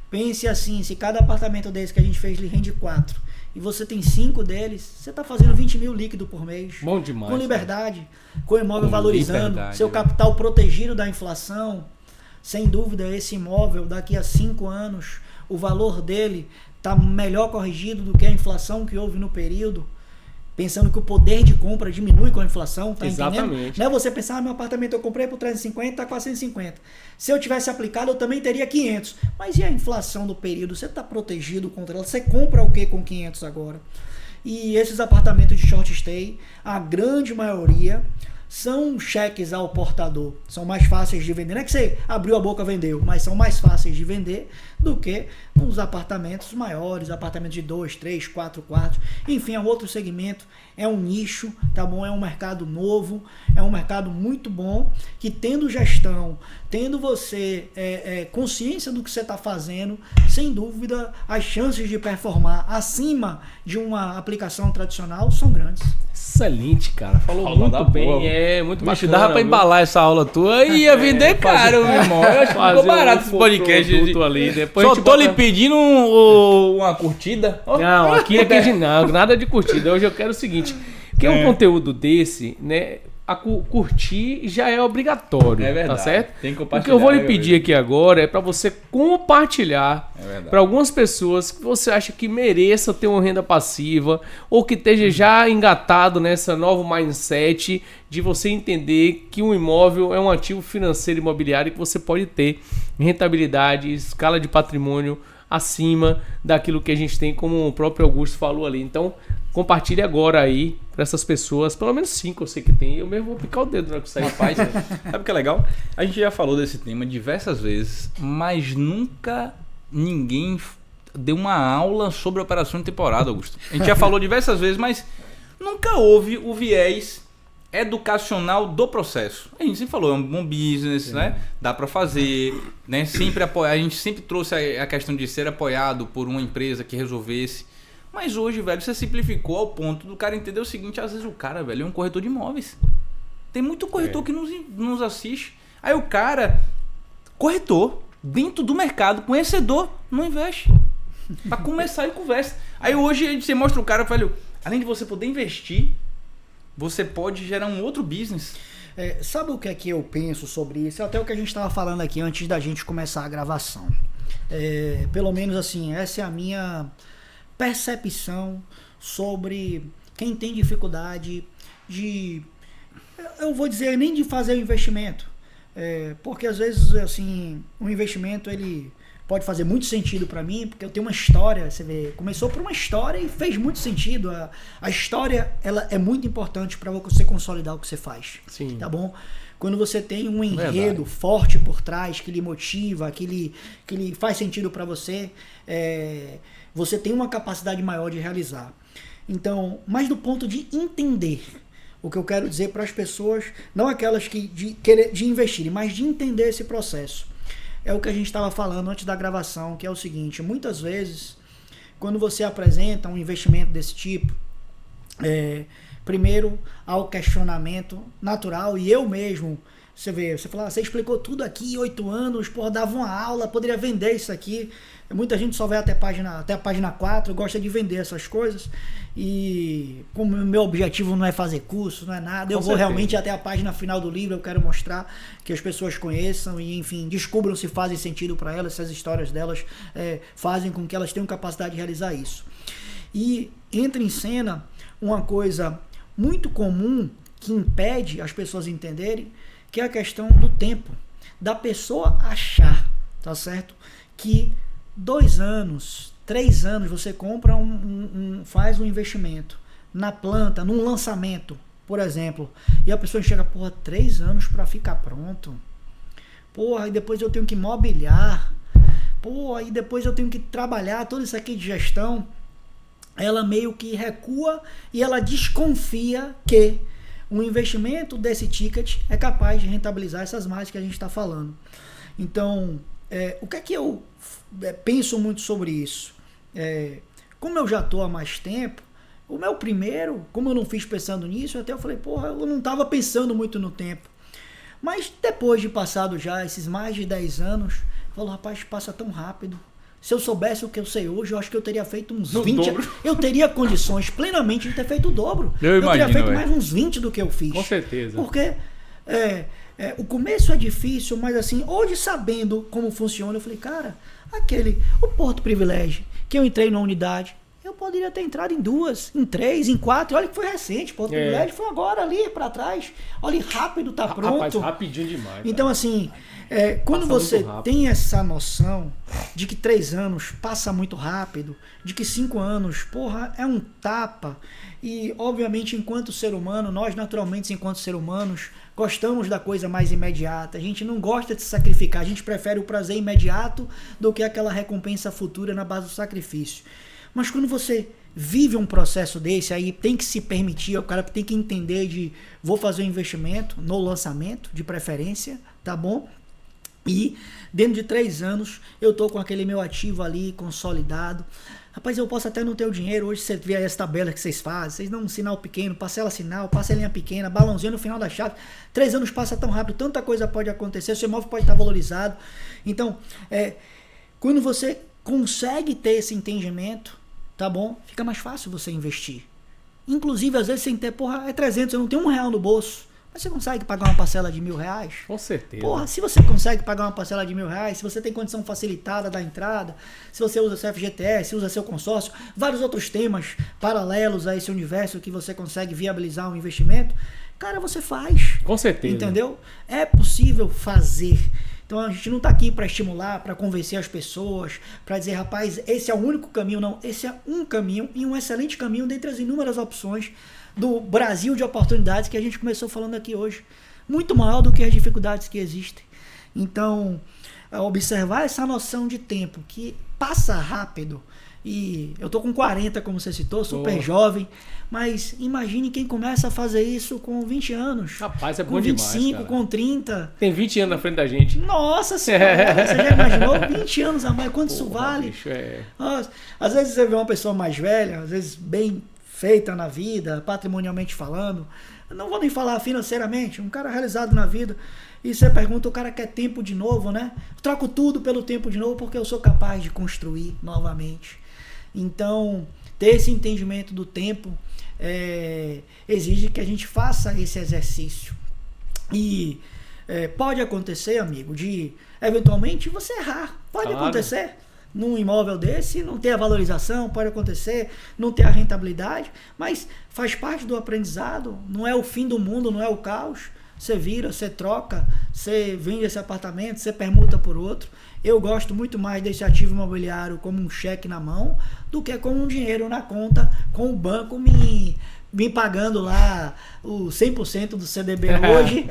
Pense assim, se cada apartamento desse que a gente fez lhe rende 4, e você tem 5 deles, você está fazendo 20 mil líquido por mês. Bom demais. Com liberdade, com o imóvel com valorizando, seu capital protegido da inflação. Sem dúvida, esse imóvel, daqui a 5 anos, o valor dele está melhor corrigido do que a inflação que houve no período. Pensando que o poder de compra diminui com a inflação, tá entendendo? Exatamente. Não é você pensar, meu apartamento eu comprei por 350, tá 450. Se eu tivesse aplicado, eu também teria 500. Mas e a inflação do período? Você está protegido contra ela? Você compra o que com 500 agora? E esses apartamentos de short stay, a grande maioria, são cheques ao portador, são mais fáceis de vender. Não é que você abriu a boca e vendeu, mas são mais fáceis de vender do que uns apartamentos maiores, apartamentos de 2, 3, 4 quartos. Enfim, é um outro segmento, é um nicho, tá bom? É um mercado novo, é um mercado muito bom, que tendo gestão, tendo você consciência do que você está fazendo, sem dúvida, as chances de performar acima de uma aplicação tradicional são grandes. Excelente, cara. Falou muito bem. Boa. Muito Bicho, bacana. dava pra embalar essa aula tua e ia vender caro, meu irmão. Eu acho que ficou barato esse podcast. Ali. Depois Só tô lhe pedindo uma curtida. Não, aqui de nada de curtida. Hoje eu quero o seguinte, que um conteúdo desse, né, curtir já é obrigatório, é verdade, tá certo? Tem que compartilhar. O que eu vou lhe pedir aqui agora é para você compartilhar É para algumas pessoas que você acha que mereça ter uma renda passiva ou que esteja já engatado nessa novo mindset de você entender que um imóvel é um ativo financeiro imobiliário que você pode ter rentabilidade, escala de patrimônio acima daquilo que a gente tem, como o próprio Augusto falou ali. Então, compartilhe agora aí para essas pessoas, pelo menos 5 eu sei que tem. Eu mesmo vou picar o dedo na hora que sair. Rapaz, sabe o que é legal? A gente já falou desse tema diversas vezes, mas nunca ninguém deu uma aula sobre operação de temporada, Augusto. A gente já falou diversas vezes, mas nunca houve o viés educacional do processo. A gente sempre falou, é um bom business, né? Dá para fazer, né? Sempre a gente sempre trouxe a questão de ser apoiado por uma empresa que resolvesse. Mas hoje, velho, você simplificou ao ponto do cara entender o seguinte: às vezes o cara, velho, é um corretor de imóveis. Tem muito corretor que nos assiste. Aí o cara, corretor, dentro do mercado, conhecedor, não investe. Pra começar ele conversa. Aí hoje você mostra o cara, velho, além de você poder investir, você pode gerar um outro business. Sabe o que é que eu penso sobre isso? Até o que a gente estava falando aqui antes da gente começar a gravação. Pelo menos assim, essa é a minha percepção sobre quem tem dificuldade de, eu vou dizer, nem de fazer o investimento. Porque às vezes assim, o investimento ele pode fazer muito sentido para mim, porque eu tenho uma história, você vê, começou por uma história e fez muito sentido. A história, ela é muito importante para você consolidar o que você faz. Sim. Tá bom? Quando você tem um enredo forte por trás, que lhe motiva, que lhe faz sentido para você, você tem uma capacidade maior de realizar. Então, mas do ponto de entender, o que eu quero dizer para as pessoas, não aquelas que de investirem, mas de entender esse processo. É o que a gente estava falando antes da gravação, que é o seguinte: muitas vezes, quando você apresenta um investimento desse tipo, primeiro há o questionamento natural, e eu mesmo, você fala, você explicou tudo aqui, 8 anos, dava uma aula, poderia vender isso aqui. Muita gente só vai até a página 4, gosta de vender essas coisas, e como o meu objetivo não é fazer curso, não é nada, eu vou realmente até a página final do livro. Eu quero mostrar que as pessoas conheçam e, enfim, descubram se fazem sentido para elas, se as histórias delas fazem com que elas tenham capacidade de realizar isso. E entra em cena uma coisa muito comum que impede as pessoas entenderem, que é a questão do tempo, da pessoa achar, tá certo? Que 2 anos, 3 anos você compra faz um investimento na planta, num lançamento, por exemplo, e a pessoa chega, 3 anos para ficar pronto, e depois eu tenho que mobiliar, e depois eu tenho que trabalhar todo isso aqui de gestão. Ela meio que recua e ela desconfia que um investimento desse ticket é capaz de rentabilizar essas margens que a gente está falando. Então, o que é que eu penso muito sobre isso? Como eu já estou há mais tempo, o meu primeiro, como eu não fiz pensando nisso, até eu falei, eu não estava pensando muito no tempo. Mas depois de passado já esses mais de 10 anos, eu falo, rapaz, passa tão rápido. Se eu soubesse o que eu sei hoje, eu acho que eu teria feito uns 20. Eu teria condições plenamente de ter feito o dobro. Eu teria feito mais uns 20 do que eu fiz. Com certeza. Porque o começo é difícil, mas assim, hoje sabendo como funciona, eu falei, cara, o Porto Privilégio, que eu entrei na unidade, eu poderia ter entrado em 2, em 3, em 4. Olha que foi recente, Porto Privilégio foi agora ali para trás. Olha, rápido, tá pronto. Rapaz, rapidinho demais. Então, assim, quando Passa você muito rápido. tem essa noção de que 3 anos passa muito rápido, de que 5 anos, porra, é um tapa. E, obviamente, enquanto ser humano, nós naturalmente, enquanto ser humanos, gostamos da coisa mais imediata. A gente não gosta de se sacrificar, a gente prefere o prazer imediato do que aquela recompensa futura na base do sacrifício. Mas quando você vive um processo desse, aí tem que se permitir, o cara tem que entender de vou fazer um investimento no lançamento, de preferência, tá bom? E dentro de 3 anos eu tô com aquele meu ativo ali consolidado. Rapaz, eu posso até não ter o dinheiro. Hoje você vê as tabelas que vocês fazem, vocês dão um sinal pequeno, parcelinha pequena, balãozinho no final da chave. 3 anos passa tão rápido, tanta coisa pode acontecer, seu imóvel pode estar valorizado. Então, quando você consegue ter esse entendimento, tá bom? Fica mais fácil você investir. Inclusive, às vezes, sem ter, porra, é 300, eu não tenho R$1 no bolso. Mas você consegue pagar uma parcela de R$1.000? Com certeza. Porra, se você consegue pagar uma parcela de R$1.000, se você tem condição facilitada da entrada, se você usa seu FGTS, se usa seu consórcio, vários outros temas paralelos a esse universo que você consegue viabilizar um investimento, cara, você faz. Com certeza. Entendeu? É possível fazer. Então a gente não está aqui para estimular, para convencer as pessoas, para dizer, rapaz, esse é o único caminho. Não, esse é um caminho e um excelente caminho dentre as inúmeras opções do Brasil de oportunidades que a gente começou falando aqui hoje. Muito maior do que as dificuldades que existem. Então, observar essa noção de tempo que passa rápido. E eu tô com 40, como você citou, super jovem, mas imagine quem começa a fazer isso com 20 anos. Rapaz, é com bom 25, demais, cara. com 30. Tem 20 anos na frente da gente. Nossa senhora, você já imaginou 20 anos a mais? Quanto isso vale? Bicho, Nossa, às vezes você vê uma pessoa mais velha, às vezes bem feita na vida, patrimonialmente falando, não vou nem falar financeiramente, um cara realizado na vida, e você pergunta, o cara quer tempo de novo, né? Eu troco tudo pelo tempo de novo porque eu sou capaz de construir novamente. Então, ter esse entendimento do tempo exige que a gente faça esse exercício. E pode acontecer, amigo, de eventualmente você errar. Pode acontecer. Num imóvel desse, não ter a valorização, pode acontecer, não ter a rentabilidade, mas faz parte do aprendizado, não é o fim do mundo, não é o caos. Você vira, você troca, você vende esse apartamento, você permuta por outro. Eu gosto muito mais desse ativo imobiliário como um cheque na mão do que com um dinheiro na conta, com o banco me pagando lá o 100% do CDB hoje,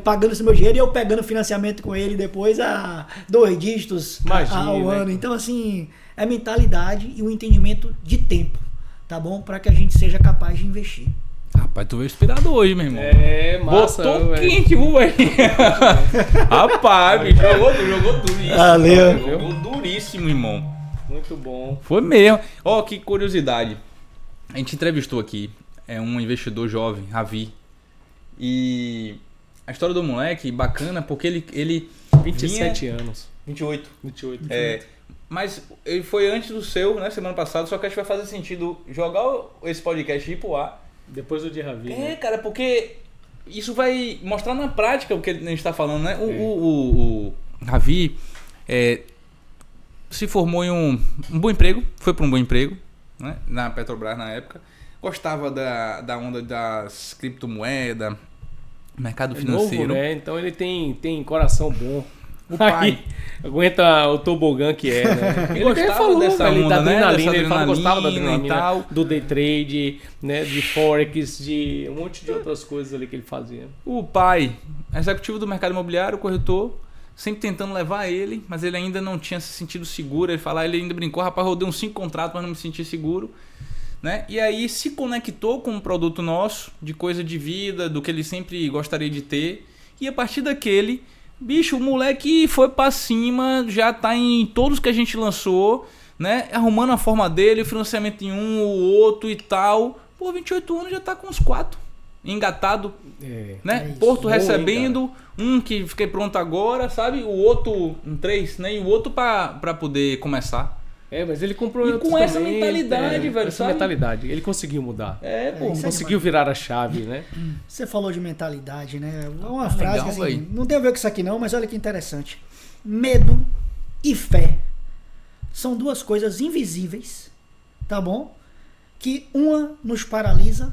pagando esse meu dinheiro e eu pegando financiamento com ele depois a 2 dígitos ao ano. Então, assim, é mentalidade e o entendimento de tempo, tá bom? Para que a gente seja capaz de investir. Rapaz, tu veio inspirado hoje, meu irmão. Massa. Botou quente, velho. Rapaz, bicho, jogou duríssimo. Valeu. Jogou duríssimo, irmão. Muito bom. Foi mesmo. Ó, que curiosidade. A gente entrevistou aqui um investidor jovem, Ravi. E a história do moleque, bacana, porque ele 27 anos. 28. 28. Mas ele foi antes do seu, né, semana passada, só que acho que vai fazer sentido jogar esse podcast e ir pro ar. Depois do de Ravi, né? Cara, porque isso vai mostrar na prática o que a gente tá falando, né? O Ravi se formou em um bom emprego, foi para um bom emprego, né? Na Petrobras na época. Gostava da onda das criptomoedas, mercado financeiro. Novo, né? Então ele tem coração bom. O pai aguenta o tobogã que é, né? Ele gostava dessa onda, né? Adrenalina, ele fala que gostava da adrenalina adrenalina e tal. do day trade, né? De forex, de um monte de outras coisas ali que ele fazia. O pai, executivo do mercado imobiliário, corretor, sempre tentando levar ele, mas ele ainda não tinha se sentido seguro. Ele ainda brincou, rapaz, rodei uns 5 contratos, mas não me senti seguro. Né? E aí se conectou com um produto nosso, de coisa de vida, do que ele sempre gostaria de ter. E a partir daquele, bicho, o moleque foi pra cima, já tá em todos que a gente lançou, né? Arrumando a forma dele, o financiamento em um, o outro e tal. Pô, 28 anos já tá com uns 4. Engatado, né? Porto recebendo, um que fiquei pronto agora, sabe? O outro, 3, né? E o outro pra poder começar. Mas ele comprou e com essa também, mentalidade, velho, essa sabe? mentalidade. Ele conseguiu mudar. Pô. Conseguiu virar a chave, né? Você falou de mentalidade, né? Uma frase legal, que assim, véio. Não tem a ver com isso aqui não, mas olha que interessante. Medo e fé são 2 coisas invisíveis tá bom? Que uma nos paralisa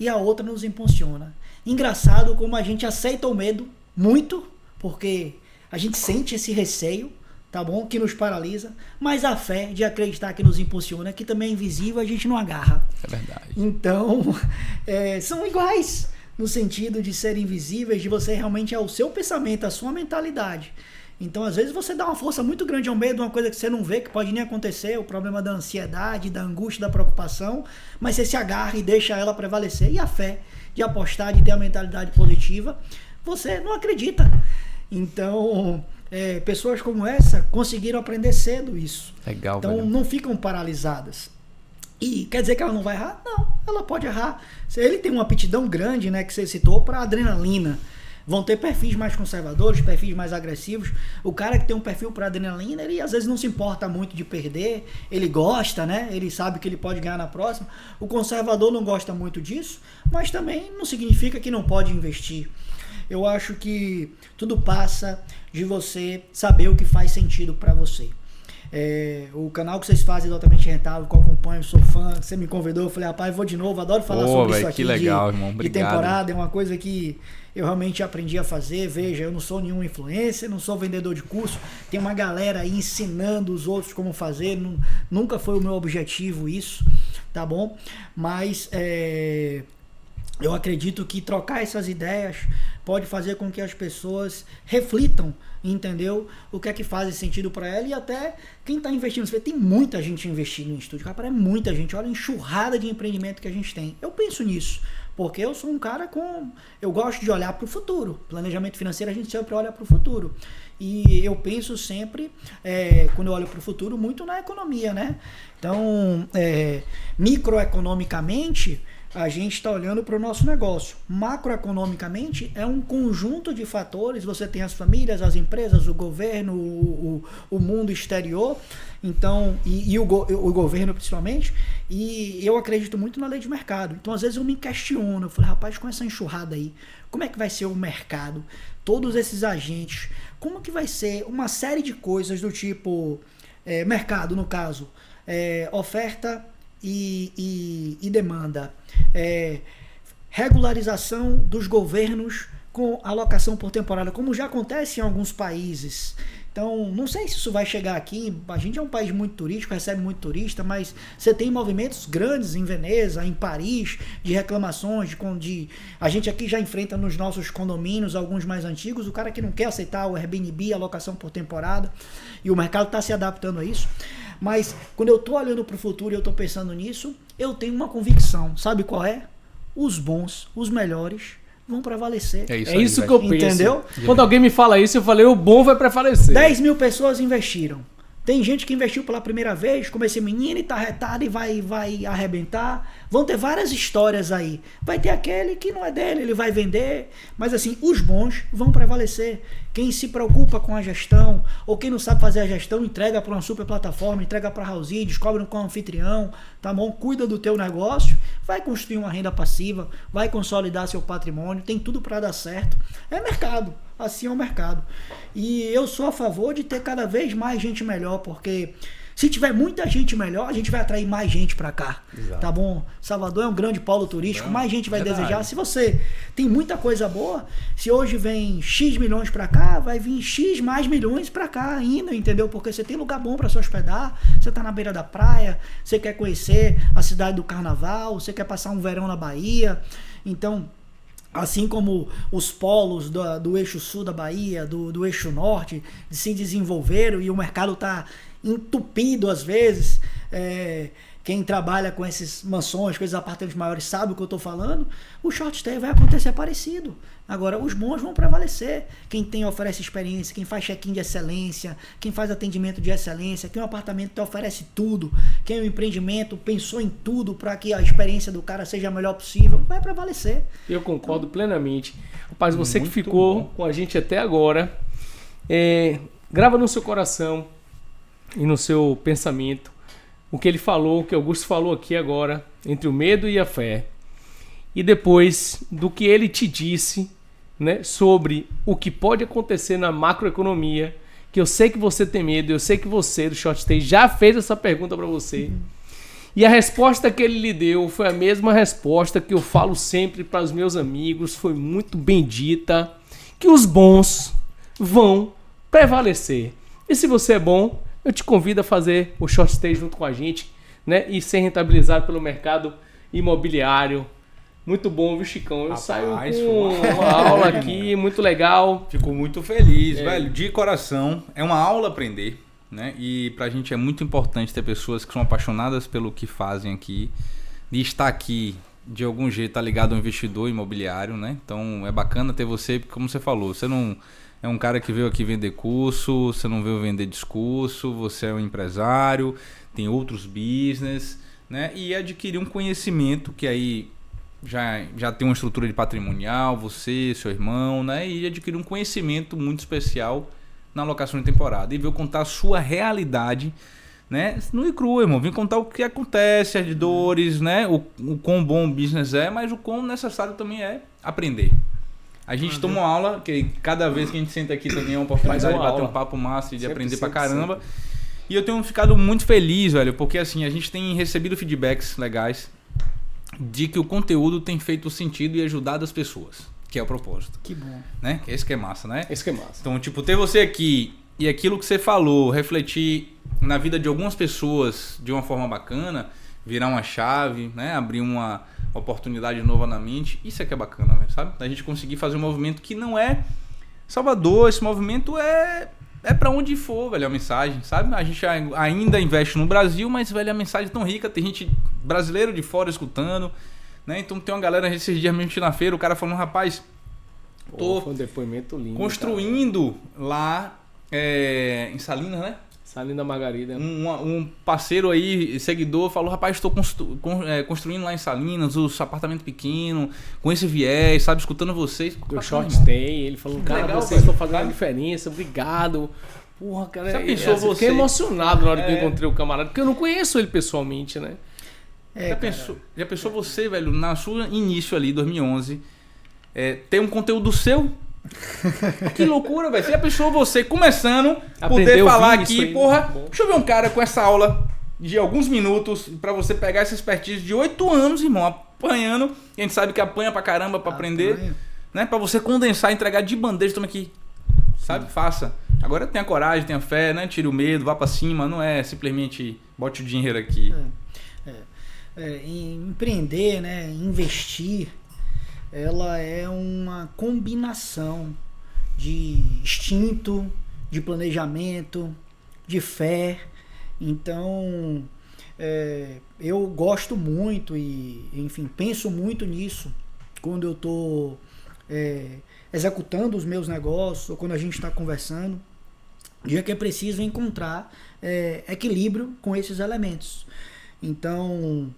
e a outra nos impulsiona. Engraçado como a gente aceita o medo muito, porque a gente sente esse receio, tá bom? Que nos paralisa, mas a fé de acreditar que nos impulsiona, que também é invisível, a gente não agarra. É verdade. Então, são iguais no sentido de serem invisíveis, de você realmente é o seu pensamento, a sua mentalidade. Então, às vezes, você dá uma força muito grande ao medo, uma coisa que você não vê, que pode nem acontecer, o problema da ansiedade, da angústia, da preocupação, mas você se agarra e deixa ela prevalecer. E a fé de apostar, de ter a mentalidade positiva, você não acredita. Então, pessoas como essa conseguiram aprender cedo isso. Legal, então, velho. não ficam paralisadas. E quer dizer que ela não vai errar? Não, ela pode errar. Ele tem uma aptidão grande, né, que você citou, para adrenalina. Vão ter perfis mais conservadores, perfis mais agressivos. O cara que tem um perfil para adrenalina, ele às vezes não se importa muito de perder, ele gosta, né? Ele sabe que ele pode ganhar na próxima. O conservador não gosta muito disso, mas também não significa que não pode investir. Eu acho que tudo passa de você saber o que faz sentido para você. O canal que vocês fazem é altamente rentável, que eu acompanho, sou fã. Você me convidou, eu falei, rapaz, vou de novo, adoro falar sobre isso aqui. Que legal, irmão. De Obrigado. temporada, é uma coisa que eu realmente aprendi a fazer. Veja, eu não sou nenhum influencer, não sou vendedor de curso. Tem uma galera aí ensinando os outros como fazer. Nunca foi o meu objetivo isso, tá bom? Mas eu acredito que trocar essas ideias pode fazer com que as pessoas reflitam, entendeu? O que é que faz sentido para ela e até quem está investindo. Você vê, tem muita gente investindo em estúdio, cara, é muita gente. Olha a enxurrada de empreendimento que a gente tem. Eu penso nisso, porque eu sou um cara eu gosto de olhar para o futuro. Planejamento financeiro, a gente sempre olha para o futuro. E eu penso sempre, quando eu olho para o futuro, muito na economia, né? Então, microeconomicamente, a gente está olhando para o nosso negócio. Macroeconomicamente, é um conjunto de fatores. Você tem as famílias, as empresas, o governo, o mundo exterior, então, e o governo principalmente. E eu acredito muito na lei de mercado. Então, às vezes eu me questiono. Eu falei, rapaz, com essa enxurrada aí, como é que vai ser o mercado? Todos esses agentes, como que vai ser uma série de coisas do tipo, mercado, no caso, oferta e demanda, regularização dos governos com alocação por temporada, como já acontece em alguns países. Então, não sei se isso vai chegar aqui. A gente é um país muito turístico, recebe muito turista, mas você tem movimentos grandes em Veneza, em Paris, de reclamações, a gente aqui já enfrenta nos nossos condomínios, alguns mais antigos, o cara que não quer aceitar o Airbnb, alocação por temporada, e o mercado está se adaptando a isso. Mas quando eu estou olhando para o futuro e eu estou pensando nisso, eu tenho uma convicção. Sabe qual é? Os bons, os melhores vão prevalecer. É isso que eu penso. Entendeu? Quando alguém me fala isso, eu falei, o bom vai prevalecer. 10 mil pessoas investiram. Tem gente que investiu pela primeira vez, como esse menino, e tá retado e vai arrebentar. Vão ter várias histórias aí. Vai ter aquele que não é dele, ele vai vender. Mas assim, os bons vão prevalecer. Quem se preocupa com a gestão, ou quem não sabe fazer a gestão, entrega para uma super plataforma, entrega para a House, descobre com o anfitrião, tá bom? Cuida do teu negócio, vai construir uma renda passiva, vai consolidar seu patrimônio, tem tudo para dar certo. É mercado. Assim é o mercado. E eu sou a favor de ter cada vez mais gente melhor, porque se tiver muita gente melhor, a gente vai atrair mais gente para cá. Exato. Tá bom? Salvador é um grande polo turístico, mais gente vai desejar. Se você tem muita coisa boa, se hoje vem X milhões para cá, vai vir X mais milhões para cá ainda, entendeu? Porque você tem lugar bom para se hospedar, você tá na beira da praia, você quer conhecer a cidade do carnaval, você quer passar um verão na Bahia. Então, assim como os polos do eixo sul da Bahia, do eixo norte, se desenvolveram e o mercado está entupido às vezes. Quem trabalha com essas mansões, com esses apartamentos maiores, sabe o que eu estou falando. O short stay vai acontecer parecido. Agora, os bons vão prevalecer. Quem oferece experiência, quem faz check-in de excelência, quem faz atendimento de excelência, quem um apartamento te oferece tudo, quem o empreendimento pensou em tudo para que a experiência do cara seja a melhor possível, vai prevalecer. Eu concordo plenamente. Rapaz, você que ficou com a gente até agora, grava no seu coração e no seu pensamento o que ele falou, o que Augusto falou aqui agora, entre o medo e a fé. E depois do que ele te disse, né, sobre o que pode acontecer na macroeconomia, que eu sei que você tem medo, eu sei que você, do Short Stay, já fez essa pergunta para você. E a resposta que ele lhe deu foi a mesma resposta que eu falo sempre para os meus amigos, foi muito bendita, que os bons vão prevalecer. E se você é bom, eu te convido a fazer o short stay junto com a gente, né? E ser rentabilizado pelo mercado imobiliário. Muito bom, viu, Chicão? Eu saio com uma aula aqui, muito legal. Fico muito feliz, velho, de coração. É uma aula aprender, né? E pra gente é muito importante ter pessoas que são apaixonadas pelo que fazem aqui, de estar aqui, de algum jeito, tá ligado ao investidor imobiliário, né? Então é bacana ter você, porque como você falou, você não é um cara que veio aqui vender curso, você não veio vender discurso, você é um empresário, tem outros business, né? E adquirir um conhecimento que aí já tem uma estrutura de patrimonial, você, seu irmão, né? E adquirir um conhecimento muito especial na alocação de temporada. E veio contar a sua realidade, né? Nu e cru, irmão. Vim contar o que acontece, as dores, né? O quão bom o business é, mas o quão necessário também é aprender. A gente toma uma aula, que cada vez que a gente senta aqui também é uma oportunidade de bater um papo massa e de aprender pra caramba. E eu tenho ficado muito feliz, velho, porque assim, a gente tem recebido feedbacks legais de que o conteúdo tem feito sentido e ajudado as pessoas, que é o propósito. Que bom. Né? Esse que é massa, né? Esse que é massa. Então, tipo, ter você aqui e aquilo que você falou, refletir na vida de algumas pessoas de uma forma bacana, virar uma chave, né? Abrir uma oportunidade nova na mente, isso é que é bacana, velho, sabe? A gente conseguir fazer um movimento que não é Salvador, esse movimento é pra onde for, velho, a mensagem, sabe? A gente ainda investe no Brasil, mas, velho, a mensagem é tão rica, tem gente brasileiro de fora escutando, né? Então tem uma galera esses dias mesmo na feira, o cara falando, rapaz, tô foi um depoimento lindo, construindo cara. Lá em Salinas, né? Salinas da Margarida. Um parceiro aí, seguidor, falou, rapaz, estou construindo lá em Salinas, os apartamentos pequenos, com esse viés, sabe, escutando vocês. O short stay, ele falou, cara, legal, vocês estão fazendo a diferença, obrigado. Porra, cara, já pensou você? Fiquei emocionado na hora que eu encontrei o camarada, porque eu não conheço ele pessoalmente, né? Já pensou você, velho, na sua início ali, 2011, ter um conteúdo seu? Que loucura, velho. Você já pensou você começando a poder falar aqui, aí, porra, deixa eu ver um cara com essa aula de alguns minutos pra você pegar essa expertise de 8 anos, irmão, apanhando, e a gente sabe que apanha pra caramba pra aprender, né? Pra você condensar, entregar de bandeja, toma aqui, sabe? Faça. Agora tenha coragem, tenha fé, né? Tire o medo, vá pra cima, não é simplesmente bote o dinheiro aqui. Empreender, né? Investir, ela é uma combinação de instinto, de planejamento, de fé. Então, eu gosto muito e, enfim, penso muito nisso quando eu estou executando os meus negócios ou quando a gente está conversando, de que é preciso encontrar equilíbrio com esses elementos. Então,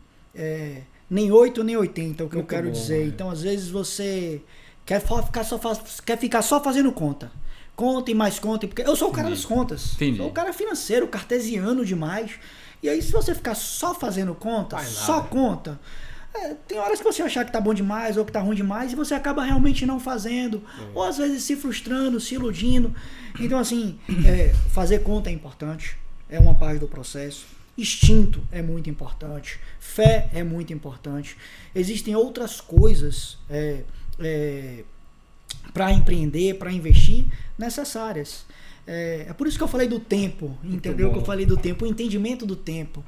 nem 8 nem 80, é o que muito eu quero dizer. Então, às vezes você quer ficar só fazendo conta. Conta e mais conta. Porque eu sou o cara das contas. Entendi. Sou o cara financeiro, cartesiano demais. E aí, se você ficar só fazendo conta, só conta, tem horas que você achar que tá bom demais ou que tá ruim demais e você acaba realmente não fazendo. Ou às vezes se frustrando, se iludindo. Então, assim, fazer conta é importante. É uma parte do processo. Instinto é muito importante, fé é muito importante. Existem outras coisas para empreender, para investir, necessárias. É por isso que eu falei do tempo, entendeu? Que eu falei do tempo, o entendimento do tempo.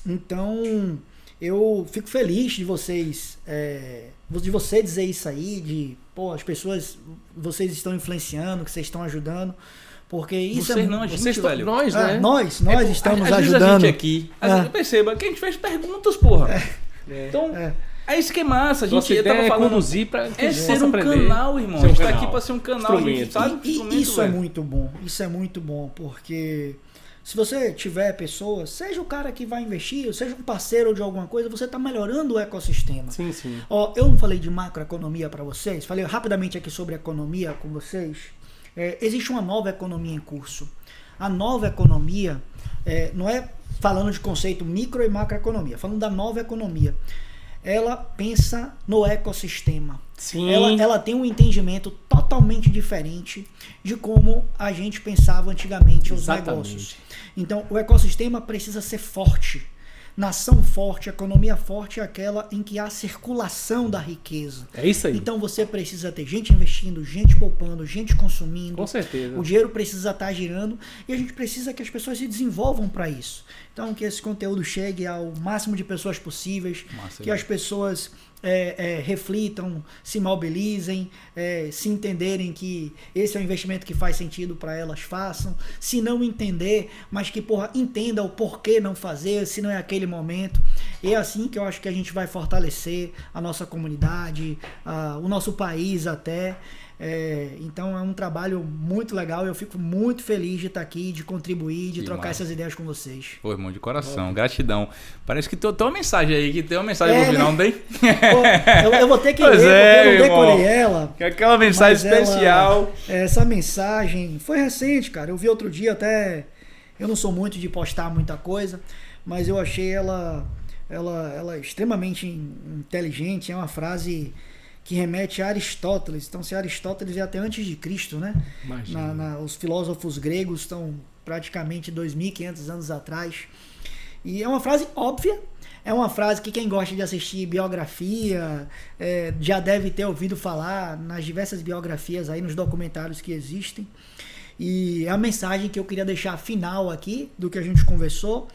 Então, eu fico feliz de vocês, de você dizer isso aí, as pessoas, vocês estão influenciando, que vocês estão ajudando. Porque isso vocês não, a gente, velho. Nós, né? Nós estamos ajudando. A gente aqui, perceba que a gente fez perguntas, porra. Então, é isso que é massa. A gente tava falando conduzir pra que ser um canal, irmão. A gente tá aqui pra ser um canal, sabe? Isso é muito bom. Isso é muito bom, porque se você tiver pessoas, seja o cara que vai investir, seja um parceiro de alguma coisa, você tá melhorando o ecossistema. Sim, sim. Eu não falei de macroeconomia para vocês, falei rapidamente aqui sobre economia com vocês. Existe uma nova economia em curso. A nova economia, não é falando de conceito micro e macroeconomia, falando da nova economia. ela pensa no ecossistema. Sim. Ela tem um entendimento totalmente diferente de como a gente pensava antigamente os negócios. Então, o ecossistema precisa ser forte. Nação forte, economia forte é aquela em que há circulação da riqueza. É isso aí. Então você precisa ter gente investindo, gente poupando, gente consumindo. Com certeza. O dinheiro precisa estar girando e a gente precisa que as pessoas se desenvolvam para isso. Então que esse conteúdo chegue ao máximo de pessoas possíveis, que as pessoas reflitam, se mobilizem, se entenderem que esse é um investimento que faz sentido para elas, façam. Se não entender, mas que entenda o porquê não fazer, se não é aquele momento. E é assim que eu acho que a gente vai fortalecer a nossa comunidade, o nosso país até. Então é um trabalho muito legal e eu fico muito feliz de estar aqui, de contribuir, de trocar essas ideias com vocês. Pô, irmão, de coração, gratidão. Parece que tem uma mensagem aí, que tem uma mensagem no final, não tem? Pô, eu vou ter que ler, porque eu não decorei ela. Que aquela mensagem especial. Essa mensagem foi recente, cara. Eu vi outro dia até. Eu não sou muito de postar muita coisa, mas eu achei ela extremamente inteligente. É uma frase que remete a Aristóteles. Então, se Aristóteles é até antes de Cristo, né? Os filósofos gregos estão praticamente 2.500 anos atrás. E é uma frase óbvia, é uma frase que quem gosta de assistir biografia já deve ter ouvido falar nas diversas biografias aí, nos documentários que existem. E é a mensagem que eu queria deixar final aqui, do que a gente conversou,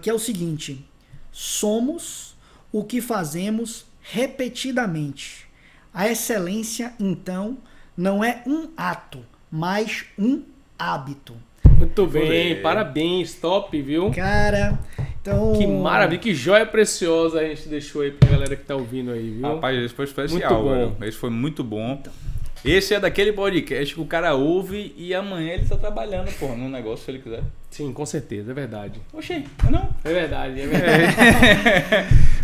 que é o seguinte: somos o que fazemos repetidamente. A excelência, então, não é um ato, mas um hábito. Muito bem, parabéns, top, viu? Cara, então... Que maravilha, que joia preciosa a gente deixou aí pra galera que tá ouvindo aí, viu? Rapaz, esse foi especial, velho. Esse foi muito bom. Então. Esse é daquele podcast que o cara ouve e amanhã ele tá trabalhando, porra, no negócio, se ele quiser. Sim, com certeza, é verdade. Oxê, não? É verdade.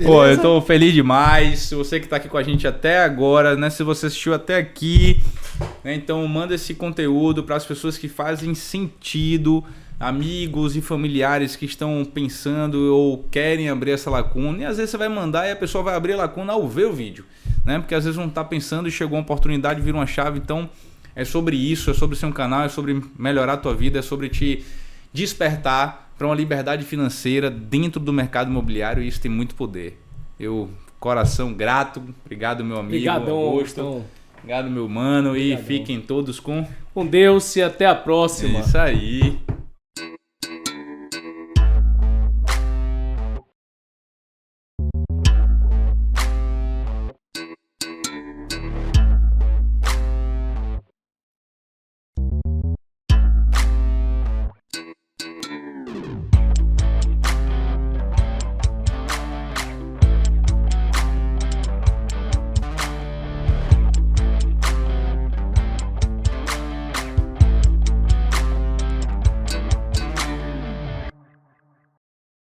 Pô, eu tô feliz demais. Você que tá aqui com a gente até agora, né? Se você assistiu até aqui, né? Então manda esse conteúdo para as pessoas que fazem sentido, amigos e familiares que estão pensando ou querem abrir essa lacuna. E às vezes você vai mandar e a pessoa vai abrir a lacuna ao ver o vídeo, né? Porque às vezes não tá pensando e chegou uma oportunidade, vira uma chave. Então é sobre isso, é sobre ser um canal, é sobre melhorar a tua vida, é sobre te despertar para uma liberdade financeira dentro do mercado imobiliário, e isso tem muito poder. Coração grato, obrigado meu amigo. Obrigadão, Augusto. Obrigado meu mano. Obrigadão. E fiquem todos com Deus e até a próxima. É isso aí.